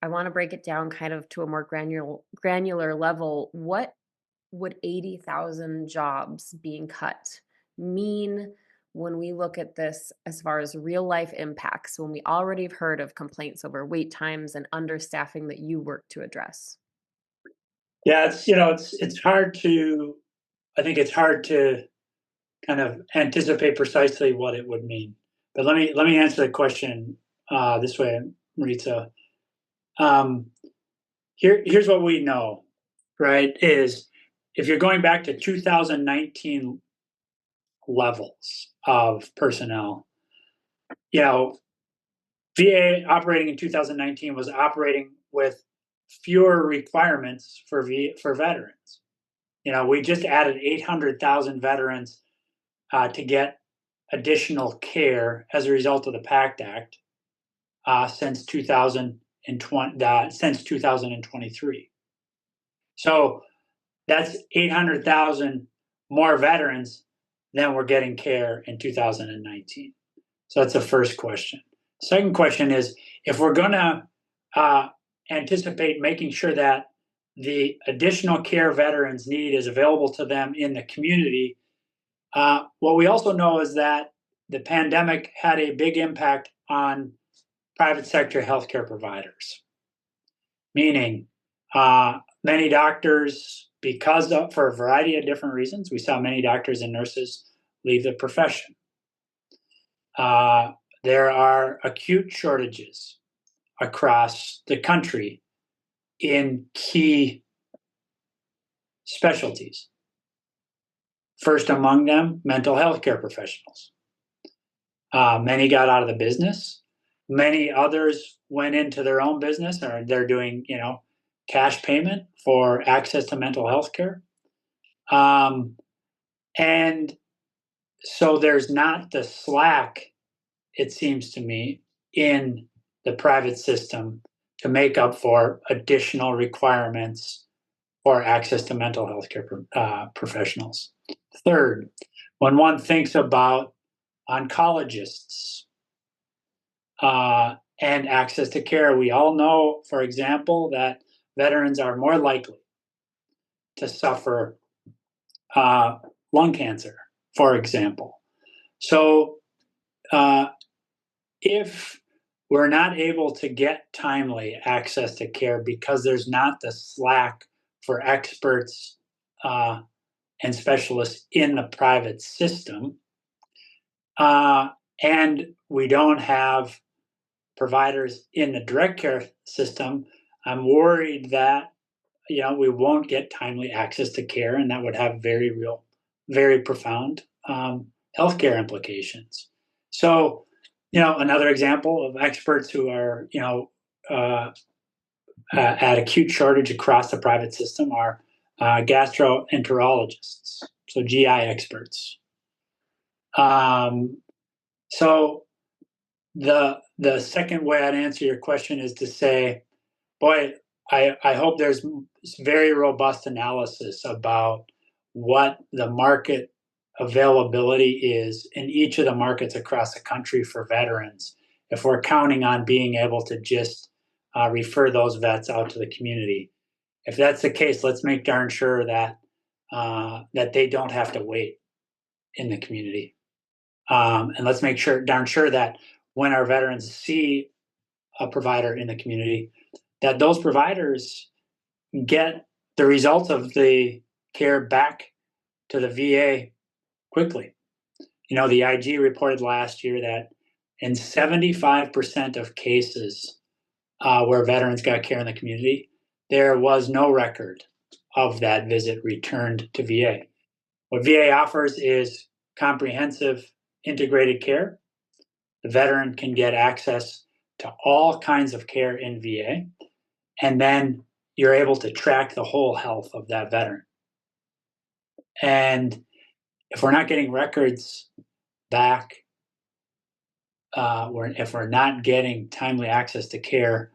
I want to break it down kind of to a more granular level. What would 80,000 jobs being cut mean when we look at this as far as real life impacts, when we already have heard of complaints over wait times and understaffing that you work to address? Yeah, it's hard to, I think it's hard to kind of anticipate precisely what it would mean. But let me answer the question this way, Maritsa. Here's what we know, right? Is if you're going back to 2019 levels of personnel, VA operating in 2019 was operating with fewer requirements for veterans. We just added 800,000 veterans to get additional care as a result of the Pact Act since 2023. So that's 800,000 more veterans than were getting care in 2019. So that's the first question. Second question is, if we're going to anticipate making sure that the additional care veterans need is available to them in the community, what we also know is that the pandemic had a big impact on private sector healthcare providers, meaning many doctors, for a variety of different reasons, we saw many doctors and nurses leave the profession. There are acute shortages across the country in key specialties. First among them, mental health care professionals. Many got out of the business. Many others went into their own business, or they're doing, cash payment for access to mental health care. And so there's not the slack, it seems to me, in the private system to make up for additional requirements for access to mental health care professionals. Third, when one thinks about oncologists and access to care, we all know, for example, that veterans are more likely to suffer lung cancer, for example. So if we're not able to get timely access to care because there's not the slack for experts and specialists in the private system, and we don't have providers in the direct care system, I'm worried that we won't get timely access to care, and that would have very real, very profound healthcare implications. So, another example of experts who are, at acute shortage across the private system are gastroenterologists, so GI experts. So the second way I'd answer your question is to say, boy, I hope there's very robust analysis about what the market availability is in each of the markets across the country for veterans, if we're counting on being able to just refer those vets out to the community. If that's the case, let's make darn sure that that they don't have to wait in the community, and let's make darn sure that when our veterans see a provider in the community, that those providers get the results of the care back to the VA quickly. The IG reported last year that in 75% of cases where veterans got care in the community, there was no record of that visit returned to VA. What VA offers is comprehensive integrated care. The veteran can get access to all kinds of care in VA, and then you're able to track the whole health of that veteran. And if we're not getting records back, if we're not getting timely access to care,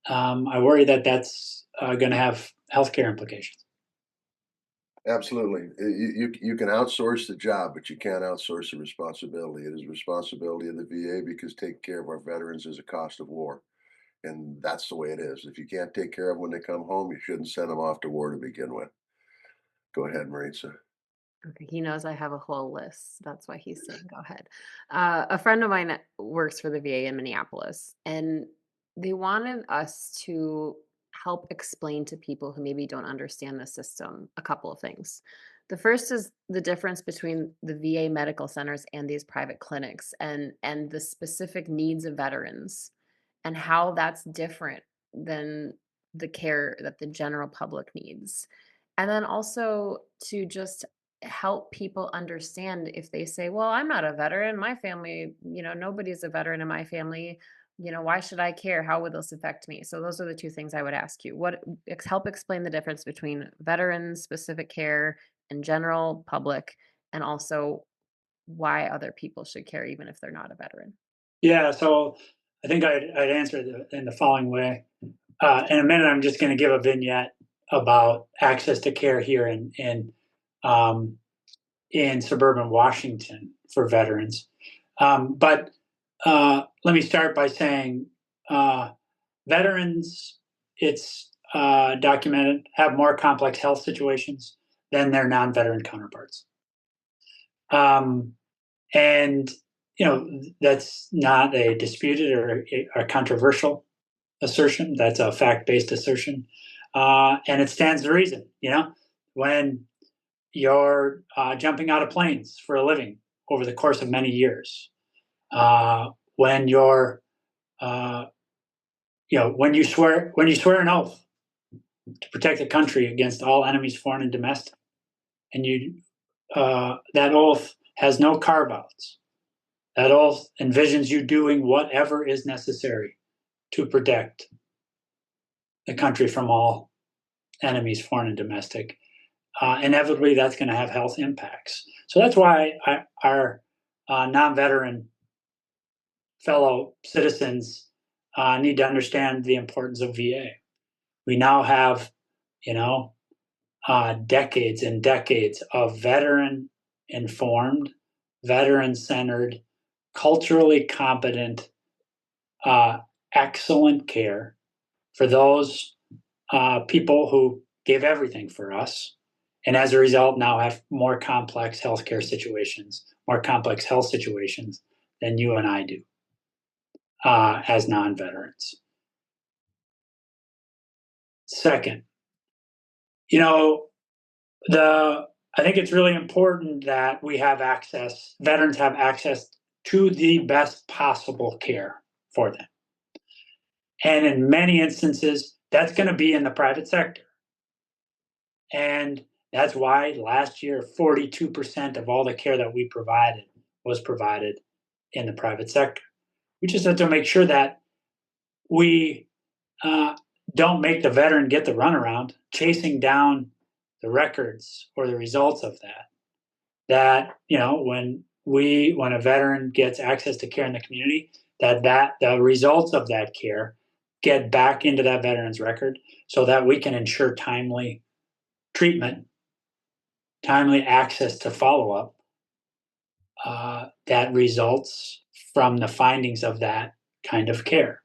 I worry that that's going to have healthcare implications. Absolutely. You can outsource the job, but you can't outsource the responsibility. It is responsibility of the VA because taking care of our veterans is a cost of war. And that's the way it is. If you can't take care of them when they come home, you shouldn't send them off to war to begin with. Go ahead, Maritsa. Okay, he knows I have a whole list. That's why he's saying go ahead. A friend of mine works for the VA in Minneapolis, and they wanted us to help explain to people who maybe don't understand the system a couple of things. The first is the difference between the VA medical centers and these private clinics, and the specific needs of veterans and how that's different than the care that the general public needs. And then also to just help people understand if they say, well, I'm not a veteran, my family, nobody's a veteran in my family, why should I care? How would this affect me? So those are the two things I would ask you. Help explain the difference between veterans specific care and general public, and also why other people should care even if they're not a veteran. Yeah, so I think I'd answer in the following way. In a minute, I'm just going to give a vignette about access to care here in suburban Washington for veterans. But let me start by saying veterans, it's documented, have more complex health situations than their non-veteran counterparts. And that's not a disputed or a controversial assertion. That's a fact-based assertion, and it stands to reason. When you're jumping out of planes for a living over the course of many years, when you're when you swear an oath to protect the country against all enemies, foreign and domestic, and that oath has no carve-outs. That oath envisions you doing whatever is necessary to protect the country from all enemies, foreign and domestic. Inevitably, that's going to have health impacts. So that's why our non-veteran fellow citizens need to understand the importance of VA. We now have, decades and decades of veteran-informed, veteran-centered, culturally competent, excellent care for those people who gave everything for us, and as a result now have more complex healthcare situations, more complex health situations than you and I do as non-veterans. Second, I think it's really important that veterans have access to the best possible care for them. And in many instances, that's going to be in the private sector. And that's why last year, 42% of all the care that we provided was provided in the private sector. We just have to make sure that we don't make the veteran get the runaround, chasing down the records or the results of that, when a veteran gets access to care in the community, that the results of that care get back into that veteran's record so that we can ensure timely treatment, timely access to follow-up that results from the findings of that kind of care.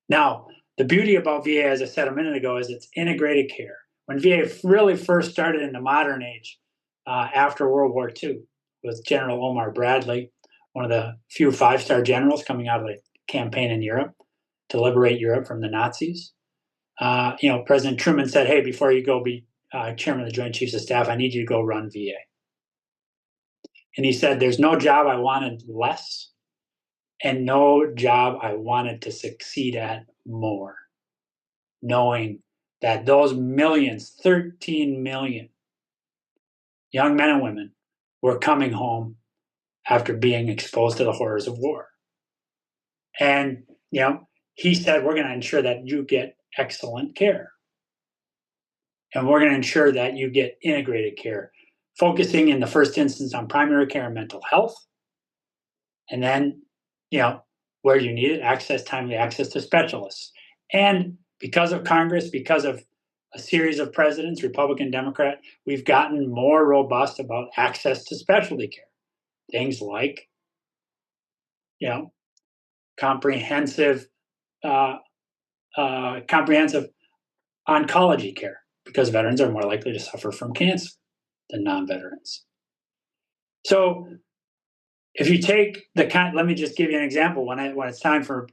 Now, the beauty about VA, as I said a minute ago, is it's integrated care. When VA really first started in the modern age, after World War II, with General Omar Bradley, one of the few five-star generals coming out of the campaign in Europe to liberate Europe from the Nazis. President Truman said, "Hey, before you go be chairman of the Joint Chiefs of Staff, I need you to go run VA." And he said, "There's no job I wanted less, and no job I wanted to succeed at more, knowing that those millions, 13 million young men and women, were coming home after being exposed to the horrors of war." And, he said, "We're going to ensure that you get excellent care. And we're going to ensure that you get integrated care, focusing in the first instance on primary care and mental health. And then, where you need it, timely access to specialists." And because of Congress, because of a series of presidents, Republican, Democrat, we've gotten more robust about access to specialty care. Things like, comprehensive oncology care, because veterans are more likely to suffer from cancer than non-veterans. So if you take let me just give you an example. When it's time for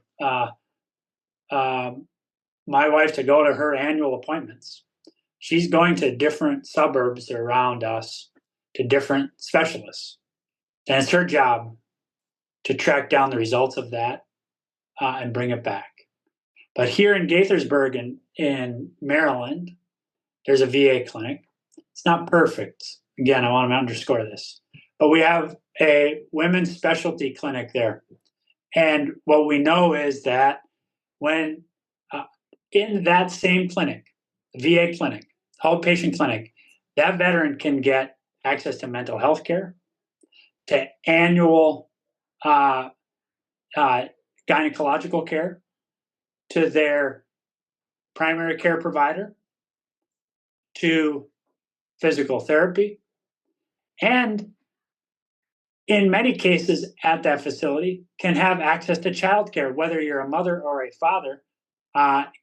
my wife to go to her annual appointments, she's going to different suburbs around us to different specialists. And it's her job to track down the results of that and bring it back. But here in Gaithersburg in Maryland, there's a VA clinic. It's not perfect. Again, I want to underscore this. But we have a women's specialty clinic there. And what we know is that when in that same clinic, VA clinic, outpatient clinic, that veteran can get access to mental health care, to annual gynecological care, to their primary care provider, to physical therapy, and in many cases at that facility can have access to childcare, whether you're a mother or a father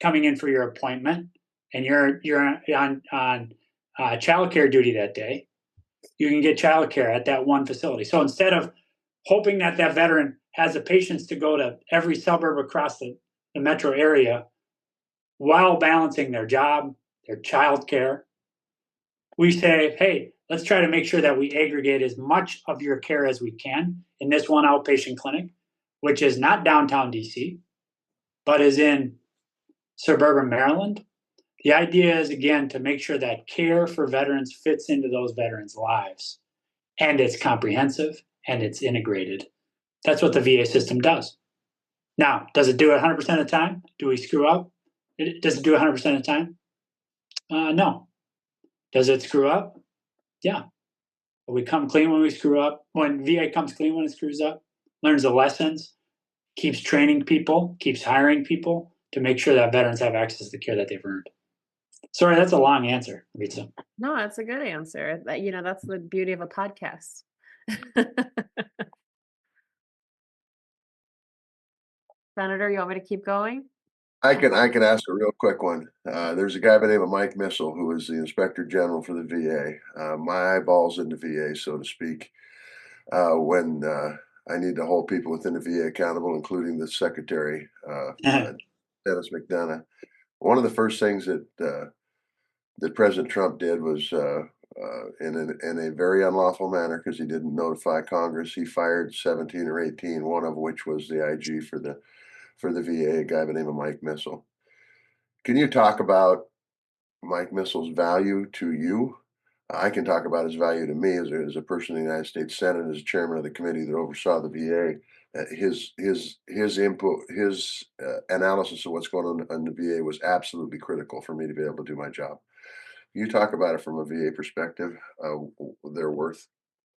coming in for your appointment and you're on childcare duty that day. You can get childcare at that one facility. So instead of hoping that veteran has the patience to go to every suburb across the metro area while balancing their job, their childcare, we say, hey, let's try to make sure that we aggregate as much of your care as we can in this one outpatient clinic, which is not downtown DC, but is in suburban Maryland. The idea is, again, to make sure that care for veterans fits into those veterans' lives, and it's comprehensive and it's integrated. That's what the VA system does. Now, does it do it 100% of the time? Do we screw up? Does it do it 100% of the time? No. Does it screw up? Yeah. But we come clean when we screw up. When VA comes clean when it screws up, learns the lessons, keeps training people, keeps hiring people to make sure that veterans have access to the care that they've earned. Sorry, that's a long answer, Maritsa. No, that's a good answer. That's the beauty of a podcast. Senator, you want me to keep going? I can ask a real quick one. There's a guy by the name of Mike Missile, who is the Inspector General for the VA. My eyeballs in the VA, so to speak, when I need to hold people within the VA accountable, including the Secretary, Denis McDonough. One of the first things that President Trump did was, in a very unlawful manner, because he didn't notify Congress, he fired 17 or 18, one of which was the IG for the VA, a guy by the name of Mike Missile. Can you talk about Mike Missile's value to you? I can talk about his value to me as a person in the United States Senate, as chairman of the committee that oversaw the VA. His input, his analysis of what's going on in the VA was absolutely critical for me to be able to do my job. You talk about it from a VA perspective, their worth.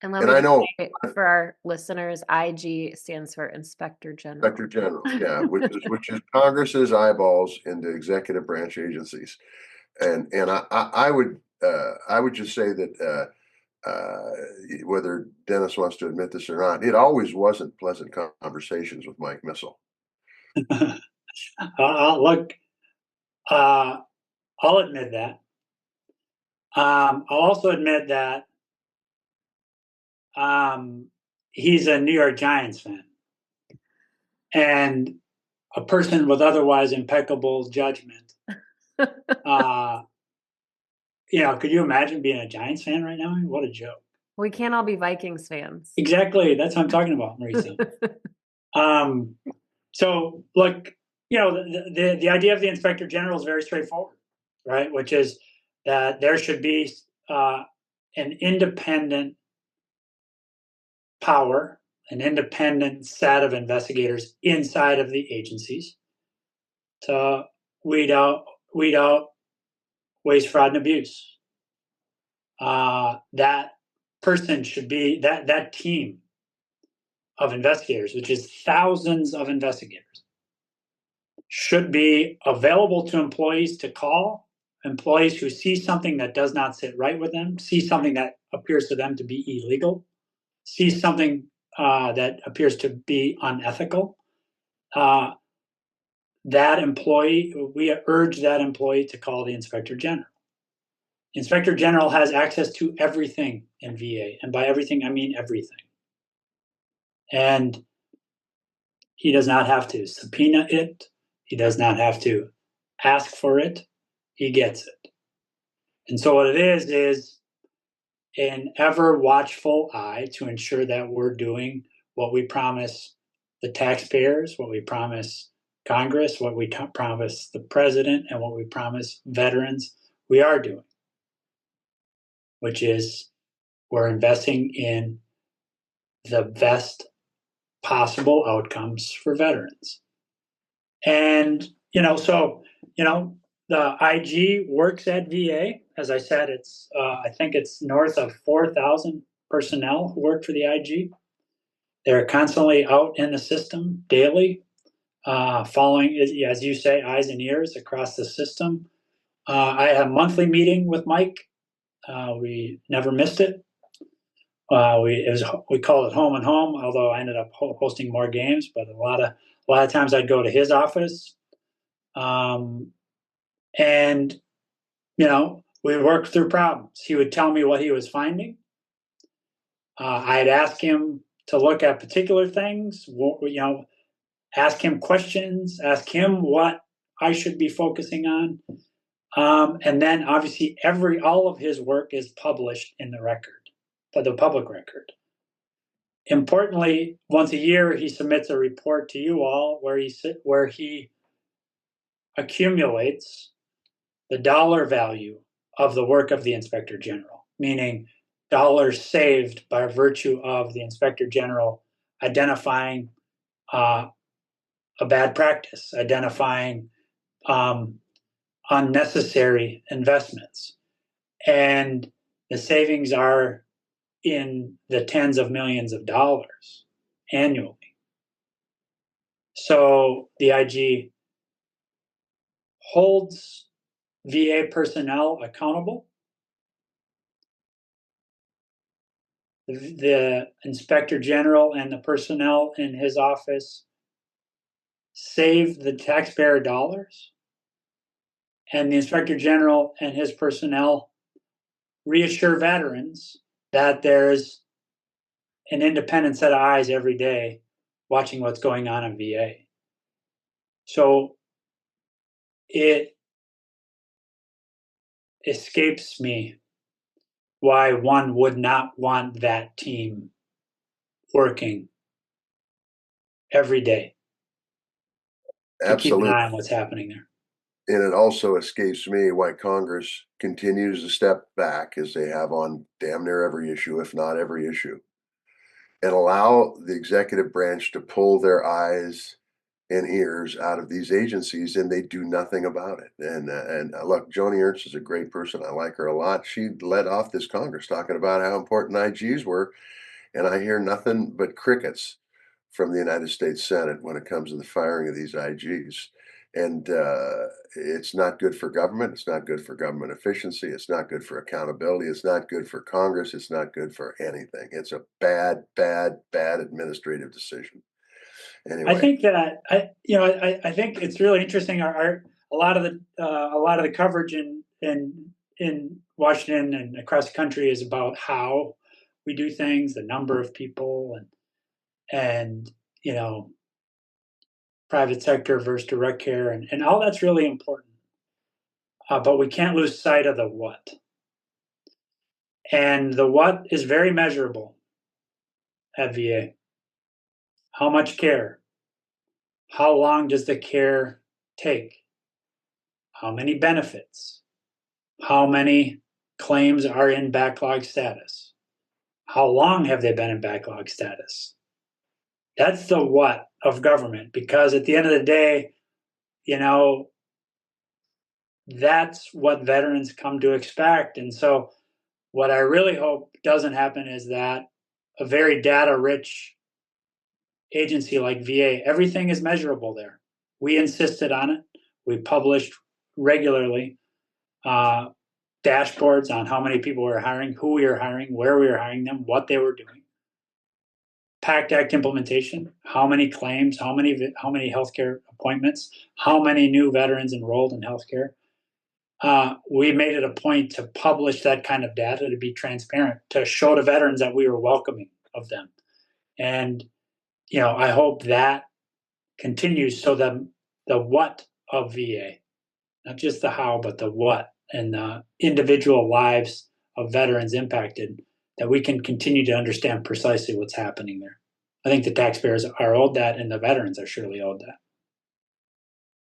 And let And me I just know say for our listeners, IG stands for Inspector General. Inspector General, yeah, which is Congress's eyeballs into executive branch agencies. And I would just say that whether Dennis wants to admit this or not, it always wasn't pleasant conversations with Mike Missile. Look, I'll admit that. I'll also admit that he's a New York Giants fan and a person with otherwise impeccable judgment. Could you imagine being a Giants fan right now? What a joke. We can't all be Vikings fans. Exactly. That's what I'm talking about, Maritsa. So look, the idea of the Inspector General is very straightforward, right? Which is that there should be an independent power, an independent set of investigators inside of the agencies to weed out waste, fraud, and abuse. That person should be that team of investigators, which is thousands of investigators, should be available to employees to call. Employees who see something that does not sit right with them, see something that appears to them to be illegal, see something that appears to be unethical. That employee, we urge that employee to call the Inspector General. The Inspector General has access to everything in VA, and by everything I mean everything. And he does not have to subpoena it. He does not have to ask for it. He gets it. And so what it is an ever watchful eye to ensure that we're doing what we promise the taxpayers, what we promise Congress, what we promise the president, and what we promise veterans we are doing, which is we're investing in the best possible outcomes for veterans. And, the IG works at VA. As I said, I think it's north of 4,000 personnel who work for the IG. They're constantly out in the system daily, following, as you say, eyes and ears across the system. I had a monthly meeting with Mike. We never missed it. We called it home and home, although I ended up hosting more games. But a lot of times I'd go to his office, and we worked through problems. He would tell me what he was finding. I'd ask him to look at particular things. Ask him questions. Ask him what I should be focusing on. And then obviously all of his work is published in the record, but the public record. Importantly, once a year he submits a report to you all where he accumulates the dollar value of the work of the Inspector General, meaning dollars saved by virtue of the Inspector General identifying a bad practice, identifying unnecessary investments. And the savings are in the tens of millions of dollars annually. So the IG holds VA personnel accountable. The Inspector General and the personnel in his office save the taxpayer dollars, and the Inspector General and his personnel reassure veterans that there's an independent set of eyes every day watching what's going on in VA. So it escapes me why one would not want that team working every day to keep an Absolutely. eye on what's happening there. And it also escapes me why Congress continues to step back, as they have on damn near every issue, if not every issue, and allow the executive branch to pull their eyes and ears out of these agencies, and they do nothing about it. And look, Joni Ernst is a great person. I like her a lot. She led off this Congress talking about how important IGs were, and I hear nothing but crickets from the United States Senate when it comes to the firing of these IGs. And it's not good for government. It's not good for government efficiency. It's not good for accountability. It's not good for Congress. It's not good for anything. It's a bad, bad, bad administrative decision. I Anyway, think that I think it's really interesting. A lot of the coverage in Washington and across the country is about how we do things, the number of people, and private sector versus direct care, and all that's really important. But we can't lose sight of the what. And the what is very measurable at VA. How much care? How long does the care take? How many benefits? How many claims are in backlog status? How long have they been in backlog status? That's the what of government, because at the end of the day, that's what veterans come to expect. And so what I really hope doesn't happen is that a very data rich agency like VA, everything is measurable there. We insisted on it. We published regularly dashboards on how many people we were hiring, who we were hiring, where we were hiring them, what they were doing. Pact Act implementation, how many claims, how many healthcare appointments, how many new veterans enrolled in healthcare. We made it a point to publish that kind of data, to be transparent, to show to veterans that we were welcoming of them. And, I hope that continues, so the what of VA, not just the how, but the what, and the individual lives of veterans impacted, that we can continue to understand precisely what's happening there. I think the taxpayers are owed that, and the veterans are surely owed that.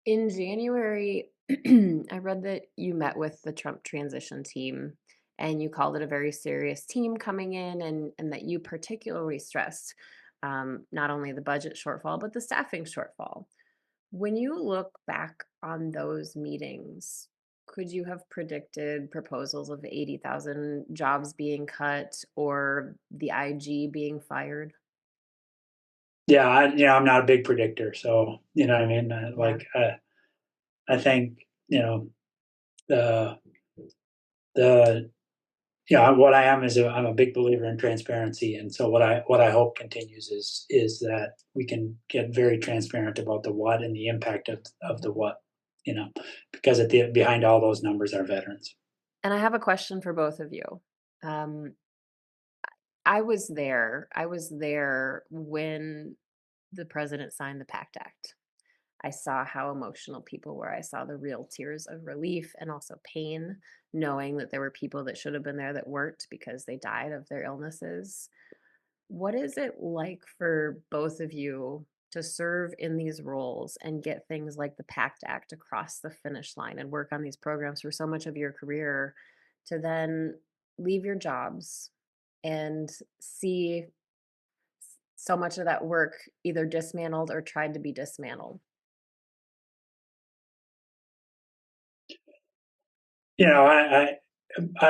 In January, I read that you met with the Trump transition team and you called it a very serious team coming in, and that you particularly stressed not only the budget shortfall, but the staffing shortfall. When you look back on those meetings, could you have predicted proposals of 80,000 jobs being cut or the IG being fired? Yeah, I'm not a big predictor, so you know what I mean. I think the the what I am is I'm a big believer in transparency, and so what I hope continues is that we can get very transparent about the what and the impact of the what, because behind all those numbers are veterans. And I have a question for both of you. Um, I was there. I was there when the president signed the Pact Act. I saw how emotional people were. I saw the real tears of relief and also pain, knowing that there were people that should have been there that weren't because they died of their illnesses. What is it like for both of you to serve in these roles and get things like the Pact Act across the finish line and work on these programs for so much of your career, to then leave your jobs and see so much of that work either dismantled or tried to be dismantled? I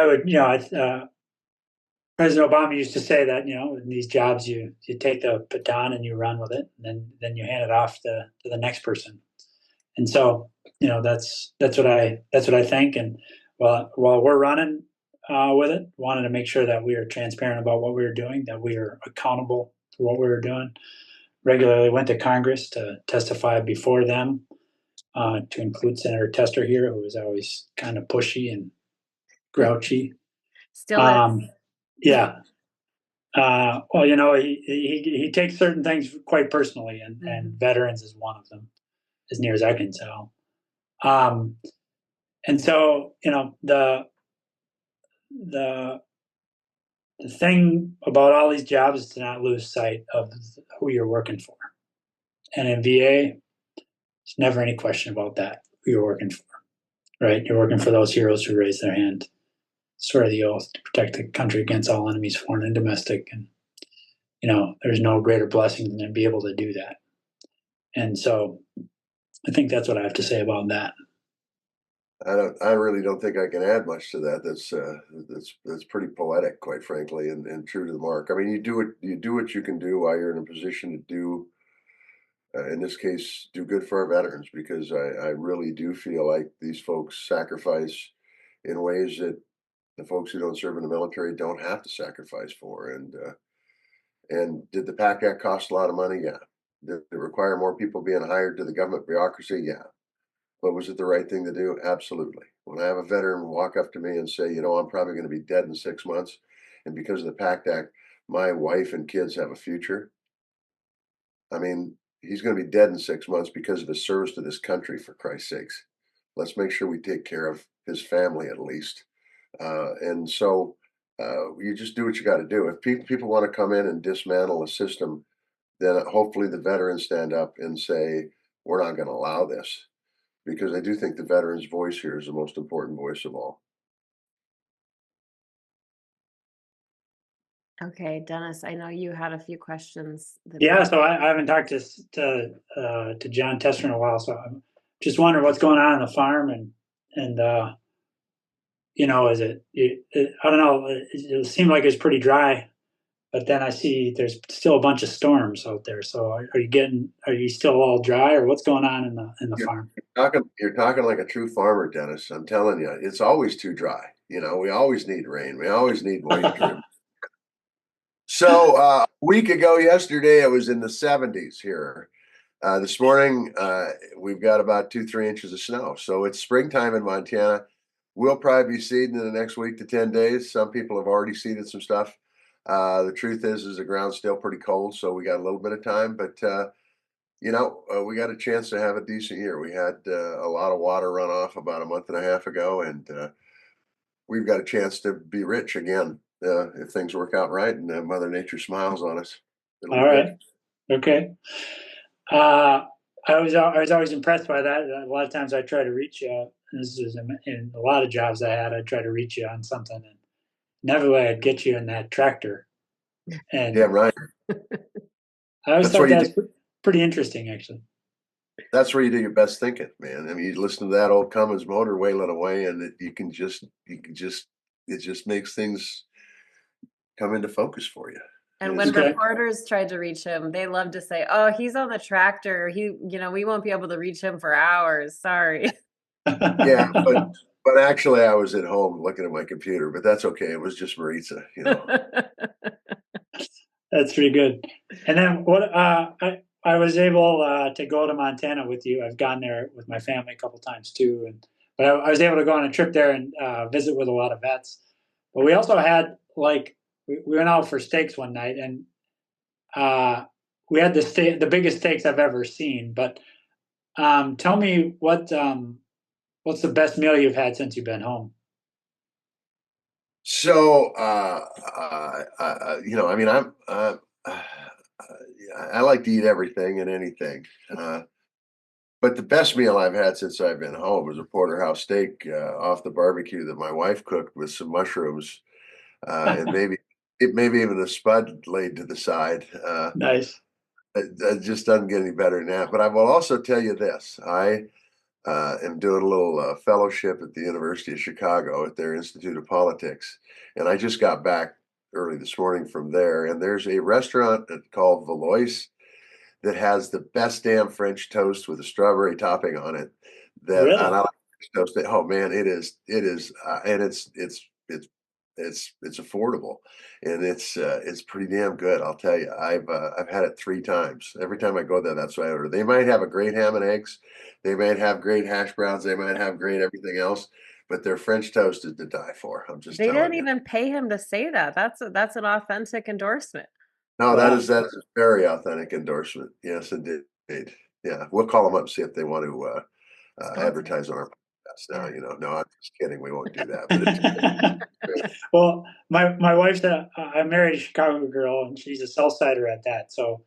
would, President Obama used to say that in these jobs you take the baton and you run with it, and then you hand it off to the next person. And so that's what I think. And while we're running with it, wanted to make sure that we are transparent about what we were doing, that we are accountable for what we were doing. Regularly went to Congress to testify before them, to include Senator Tester here, who was always kind of pushy and grouchy. Still is. Yeah. Well, he takes certain things quite personally, and veterans is one of them, as near as I can tell. And so, the thing about all these jobs is to not lose sight of who you're working for. And in VA, there's never any question about that, who you're working for, right? You're working for those heroes who raise their hand, swear the oath to protect the country against all enemies, foreign and domestic. And, there's no greater blessing than to be able to do that. And so I think that's what I have to say about that. I really don't think I can add much to that. That's pretty poetic, quite frankly, and true to the mark. I mean, you do what you can do while you're in a position to do, in this case, do good for our veterans, because I really do feel like these folks sacrifice in ways that the folks who don't serve in the military don't have to sacrifice for. And did the Pact Act cost a lot of money? Yeah. Did it require more people being hired to the government bureaucracy? Yeah. But was it the right thing to do? Absolutely. When I have a veteran walk up to me and say, I'm probably going to be dead in 6 months, and because of the Pact Act, my wife and kids have a future. I mean, he's going to be dead in 6 months because of his service to this country, for Christ's sakes. Let's make sure we take care of his family at least. And so you just do what you got to do. If people want to come in and dismantle a system, then hopefully the veterans stand up and say, we're not going to allow this, because I do think the veterans' voice here is the most important voice of all. Okay, Dennis, I know you had a few questions. Yeah, so I haven't talked to John Tester in a while, so I'm just wondering what's going on the farm, and is I don't know. It seemed like it's pretty dry, but then I see there's still a bunch of storms out there. So are you still all dry, or what's going on in the You're farm? you're talking like a true farmer, Dennis. I'm telling you, it's always too dry. We always need rain. We always need moisture. So a week ago yesterday, it was in the 70s here. This morning, we've got about 2-3 inches of snow. So it's springtime in Montana. We'll probably be seeding in the next week to 10 days. Some people have already seeded some stuff. The truth is the ground's still pretty cold, so we got a little bit of time. But we got a chance to have a decent year. We had a lot of water run off about a month and a half ago, and we've got a chance to be rich again if things work out right and Mother Nature smiles on us. It'll All be right, good. okay. I was always impressed by that. A lot of times I try to reach you. This is in a lot of jobs I had. I try to reach you on something, and never way I'd get you in that tractor. Yeah, And right. I always That's thought where you that do. was pretty interesting, actually. That's where you do your best thinking, man. I mean, you listen to that old Cummins motor wailing away, and it just makes things come into focus for you. And It's when good. Okay. reporters tried to reach him, they love to say, "Oh, he's on the tractor. We won't be able to reach him for hours. Sorry." Yeah, but actually, I was at home looking at my computer, but that's okay. It was just Maritsa. That's pretty good. And then I was able to go to Montana with you. I've gone there with my family a couple times too, but I was able to go on a trip there and visit with a lot of vets. But we also had we went out for steaks one night, and we had the biggest steaks I've ever seen. But tell me what's the best meal you've had since you've been home? So, I mean, I like to eat everything and anything. But the best meal I've had since I've been home was a porterhouse steak off the barbecue that my wife cooked with some mushrooms and maybe even a spud laid to the side. Nice. It just doesn't get any better than that. But I will also tell you this: I am doing a little fellowship at the University of Chicago at their Institute of Politics, and I just got back early this morning from there. And there's a restaurant called Valois that has the best damn French toast with a strawberry topping on it. And Really? I like French toast. Oh man, it is, and it's affordable, and it's pretty damn good. I'll tell you. I've had it 3 times. Every time I go there, that's what I order. They might have a great ham and eggs, they might have great hash browns, they might have great everything else, but their French toast is to die for. I'm just They didn't telling you. even pay him to say that. That's an authentic endorsement. No, that Wow. is a very authentic endorsement. Yes, indeed. Yeah, we'll call them up, see if they want to Sponsor. advertise on our podcast now. Yeah. No, I'm just kidding. We won't do that. But it's good. Well, my wife's I married a Chicago girl, and she's a South Sider at that. So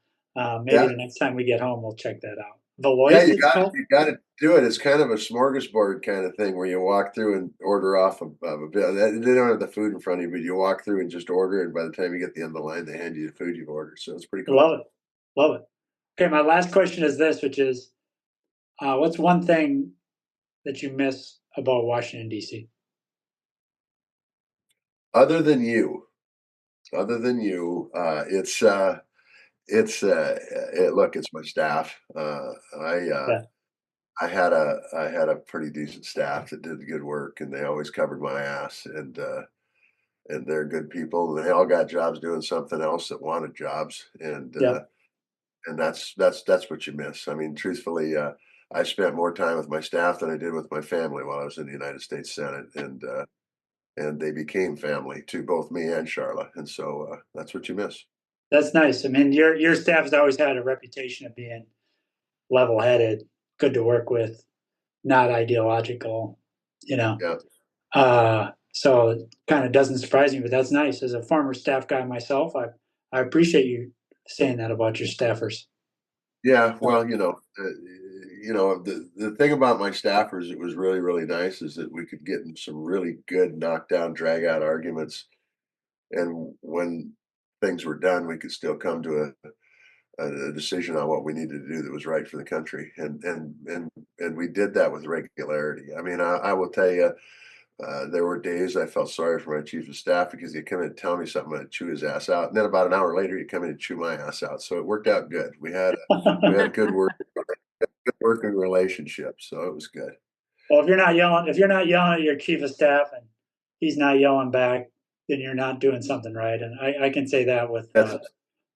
maybe Yeah, the next time we get home, we'll check that out. yeah. Valois, it's called. You got to do it. It's kind of a smorgasbord kind of thing where you walk through and order off a bit. They don't have the food in front of you, but you walk through and just order, and by the time you get to the end of the line, they hand you the food you've ordered. So it's pretty cool. Love it, love it. Okay, my last question is this, which is, what's one thing that you miss about Washington D.C.? Other than you, other than you, look, it's my staff. Yeah, I had a pretty decent staff that did good work, and they always covered my ass, and they're good people. They all got jobs doing something else that wanted jobs, yeah. and that's what you miss. I mean, truthfully, I spent more time with my staff than I did with my family while I was in the United States Senate, and they became family to both me and Charlotte, and so that's what you miss. That's nice. I mean, your staff has always had a reputation of being level-headed, good to work with, not ideological, you know. Yeah, So it kind of doesn't surprise me, but that's nice. As a former staff guy myself, I appreciate you saying that about your staffers. yeah. So, Well, the thing about my staffers, it was really nice, is that we could get in some really good knockdown, drag out arguments, and when things were done, we could still come to a decision on what we needed to do that was right for the country, and we did that with regularity. I mean, I will tell you, there were days I felt sorry for my chief of staff because he'd come in and tell me something, I'd chew his ass out, and then about an hour later, he'd come in and chew my ass out. So it worked out good. We had a good working relationship, so it was good. well, if you're not yelling at your chief of staff and he's not yelling back, then you're not doing something right. And I can say that with That's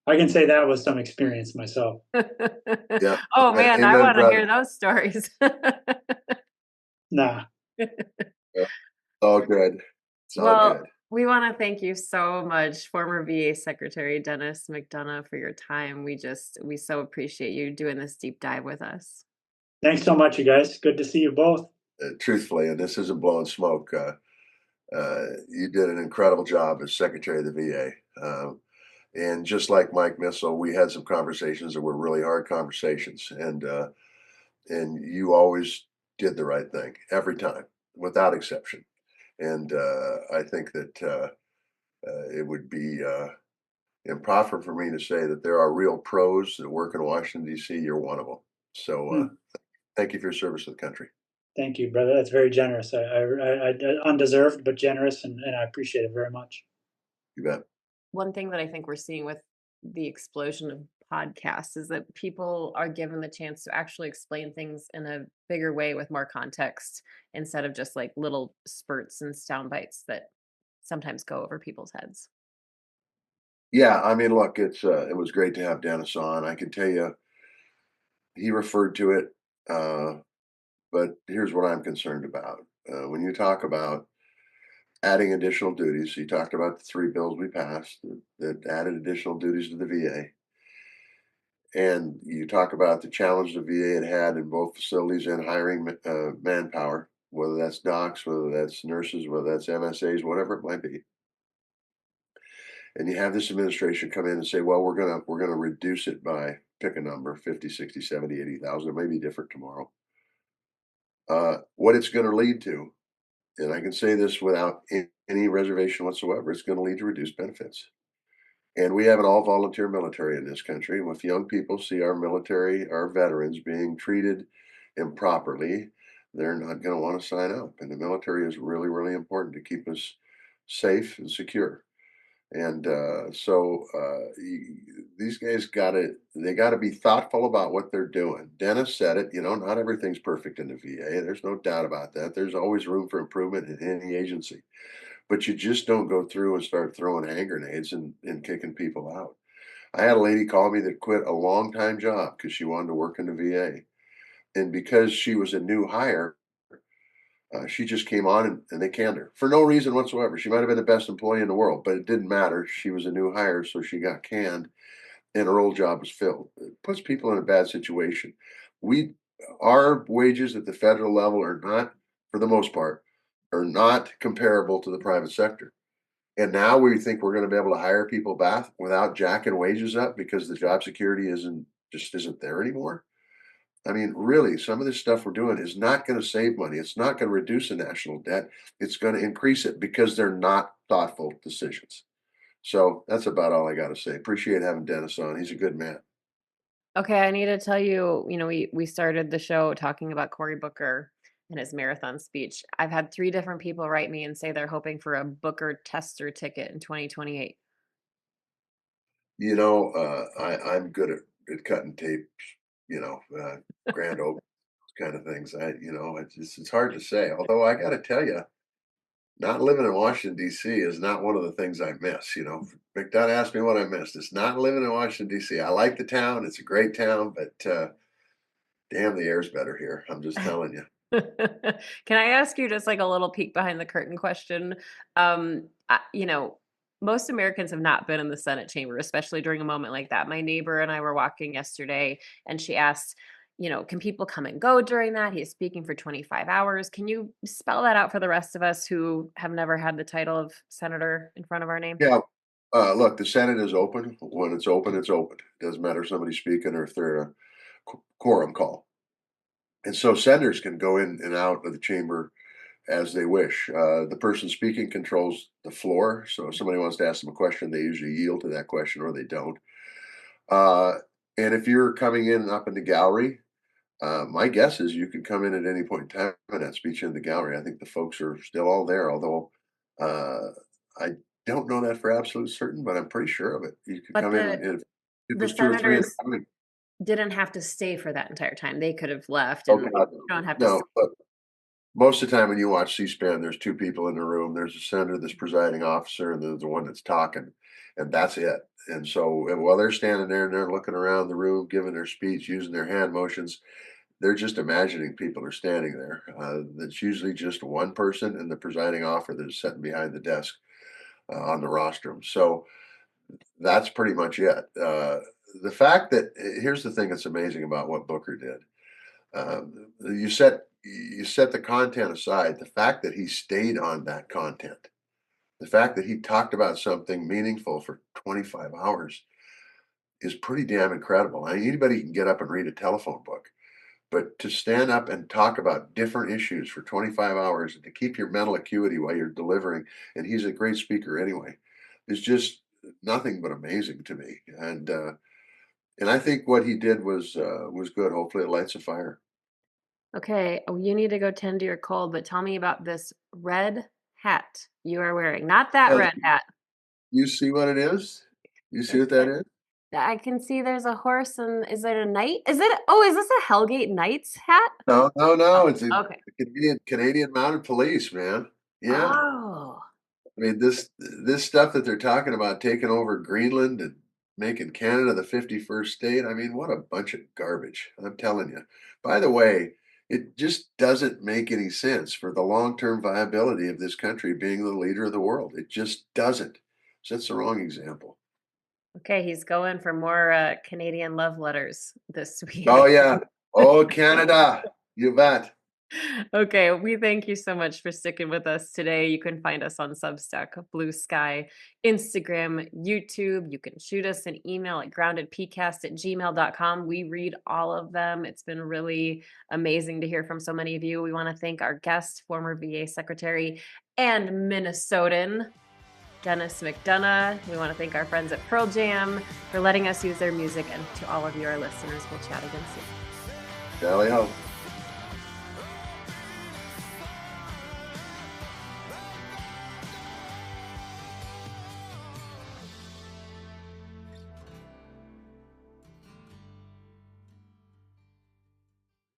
I can say that with some experience myself. yeah. Oh man, I Amen, want to brother. hear those stories. Nah, Yeah, all good. It's all Well, good. we want to thank you so much, former VA Secretary Denis McDonough, for your time. We so appreciate you doing this deep dive with us. thanks so much, you guys. Good to see you both. Truthfully, and this isn't blowing smoke. You did an incredible job as Secretary of the VA. And just like Mike Missile, we had some conversations that were really hard conversations, and you always did the right thing every time, without exception. And I think that it would be improper for me to say that there are real pros that work in Washington D.C. You're one of them. So Hmm. thank you for your service to the country. Thank you, brother. That's very generous. Undeserved, but generous, and I appreciate it very much. You bet. One thing that I think we're seeing with the explosion of podcasts is that people are given the chance to actually explain things in a bigger way with more context instead of just like little spurts and sound bites that sometimes go over people's heads. Yeah, I mean, look, it was great to have Dennis on. I can tell you, he referred to it, uh, but here's what I'm concerned about. When you talk about adding additional duties, he talked about the three bills we passed that added additional duties to the VA. And you talk about the challenge the VA had in both facilities and hiring manpower, whether that's docs, whether that's nurses, whether that's MSAs, whatever it might be. And you have this administration come in and say, well, we're gonna reduce it by, pick a number, 50, 60, 70, 80,000. It may be different tomorrow. What it's going to lead to, and I can say this without any reservation whatsoever, it's going to lead to reduced benefits. And we have an all volunteer military in this country. And if young people see our military, our veterans being treated improperly, they're not going to want to sign up. And the military is really important to keep us safe and secure. And these guys they got to be thoughtful about what they're doing. Dennis said it, not everything's perfect in the VA. There's no doubt about that. There's always room for improvement in any agency, but you just don't go through and start throwing hand grenades and kicking people out. I had a lady call me that quit a long time job because she wanted to work in the VA. And because she was a new hire, she just came on and they canned her for no reason whatsoever. She might have been the best employee in the world, but it didn't matter. She was a new hire, so she got canned and her old job was filled. It puts people in a bad situation. We Our wages at the federal level are not, for the most part, are not comparable to the private sector. And now we think we're going to be able to hire people back without jacking wages up because the job security isn't there anymore. I mean, really, some of this stuff we're doing is not going to save money. It's not going to reduce the national debt. It's going to increase it because they're not thoughtful decisions. So that's about all I got to say. Appreciate having Dennis on. He's a good man. Okay, I need to tell you, we started the show talking about Cory Booker and his marathon speech. I've had 3 different people write me and say they're hoping for a Booker tester ticket in 2028. I'm good at cutting tape, grand open kind of things. It's hard to say. Although I got to tell you, not living in Washington D.C. is not one of the things I miss. McDonough asked me what I missed. It's not living in Washington D.C. I like the town; it's a great town, but damn, the air's better here. I'm just telling you. Can I ask you just like a little peek behind the curtain question? Most Americans have not been in the Senate chamber, especially during a moment like that. My neighbor and I were walking yesterday, and she asked, can people come and go during that? He's speaking for 25 hours. Can you spell that out for the rest of us who have never had the title of senator in front of our name? Yeah. Look, the Senate is open. When it's open, it's open. It doesn't matter if somebody's speaking or if they're in a quorum call. And so senators can go in and out of the chamber as they wish. The person speaking controls the floor. So if somebody wants to ask them a question, they usually yield to that question or they don't. Uh, and if you're coming in up in the gallery, my guess is you can come in at any point in time and that speech in the gallery. I think the folks are still all there, although uh, I don't know that for absolute certain, but I'm pretty sure of it. You could But come in, the and if it the was two or three in senators the morning. didn't have to stay for that entire time. They could have left, Oh and God, you don't have to. no. But most of the time when you watch C-SPAN, there's two people in the room. There's a senator, this presiding officer, and there's the one that's talking, and that's it. And so while they're standing there and they're looking around the room, giving their speech, using their hand motions, they're just imagining people are standing there. That's usually just one person and the presiding officer that is sitting behind the desk on the rostrum. So that's pretty much it. The fact that here's the thing that's amazing about what Booker did. You set the content aside. The fact that he stayed on that content, the fact that he talked about something meaningful for 25 hours is pretty damn incredible. I mean, anybody can get up and read a telephone book, but to stand up and talk about different issues for 25 hours and to keep your mental acuity while you're delivering, and he's a great speaker anyway, is just nothing but amazing to me. And I think what he did was good. Hopefully, it lights a fire. Okay, you need to go tend to your cold, but tell me about this red hat you are wearing. Not that Uh, red hat. you see what it is? You see It's what that is? I can see there's a horse, and is it a knight? Is this a Hellgate Knights hat? No, no, Oh, no. It's a okay. Canadian Mounted Police, man. Yeah. Oh, I mean, this stuff that they're talking about taking over Greenland and making Canada the 51st state. I mean, what a bunch of garbage. I'm telling you. By the way, it just doesn't make any sense for the long-term viability of this country being the leader of the world. It just doesn't. So that's the wrong example. okay. He's going for more Canadian love letters this Oh week. yeah. Oh, Canada. You bet. Okay, we thank you so much for sticking with us today. You can find us on Substack, Blue Sky, Instagram, YouTube. You can shoot us an email at groundedpcast@gmail.com. We read all of them. It's been really amazing to hear from so many of you. We want to thank our guest, former VA Secretary and Minnesotan, Denis McDonough. We want to thank our friends at Pearl Jam for letting us use their music. And to all of you, our listeners, we'll chat again soon. Tally ho.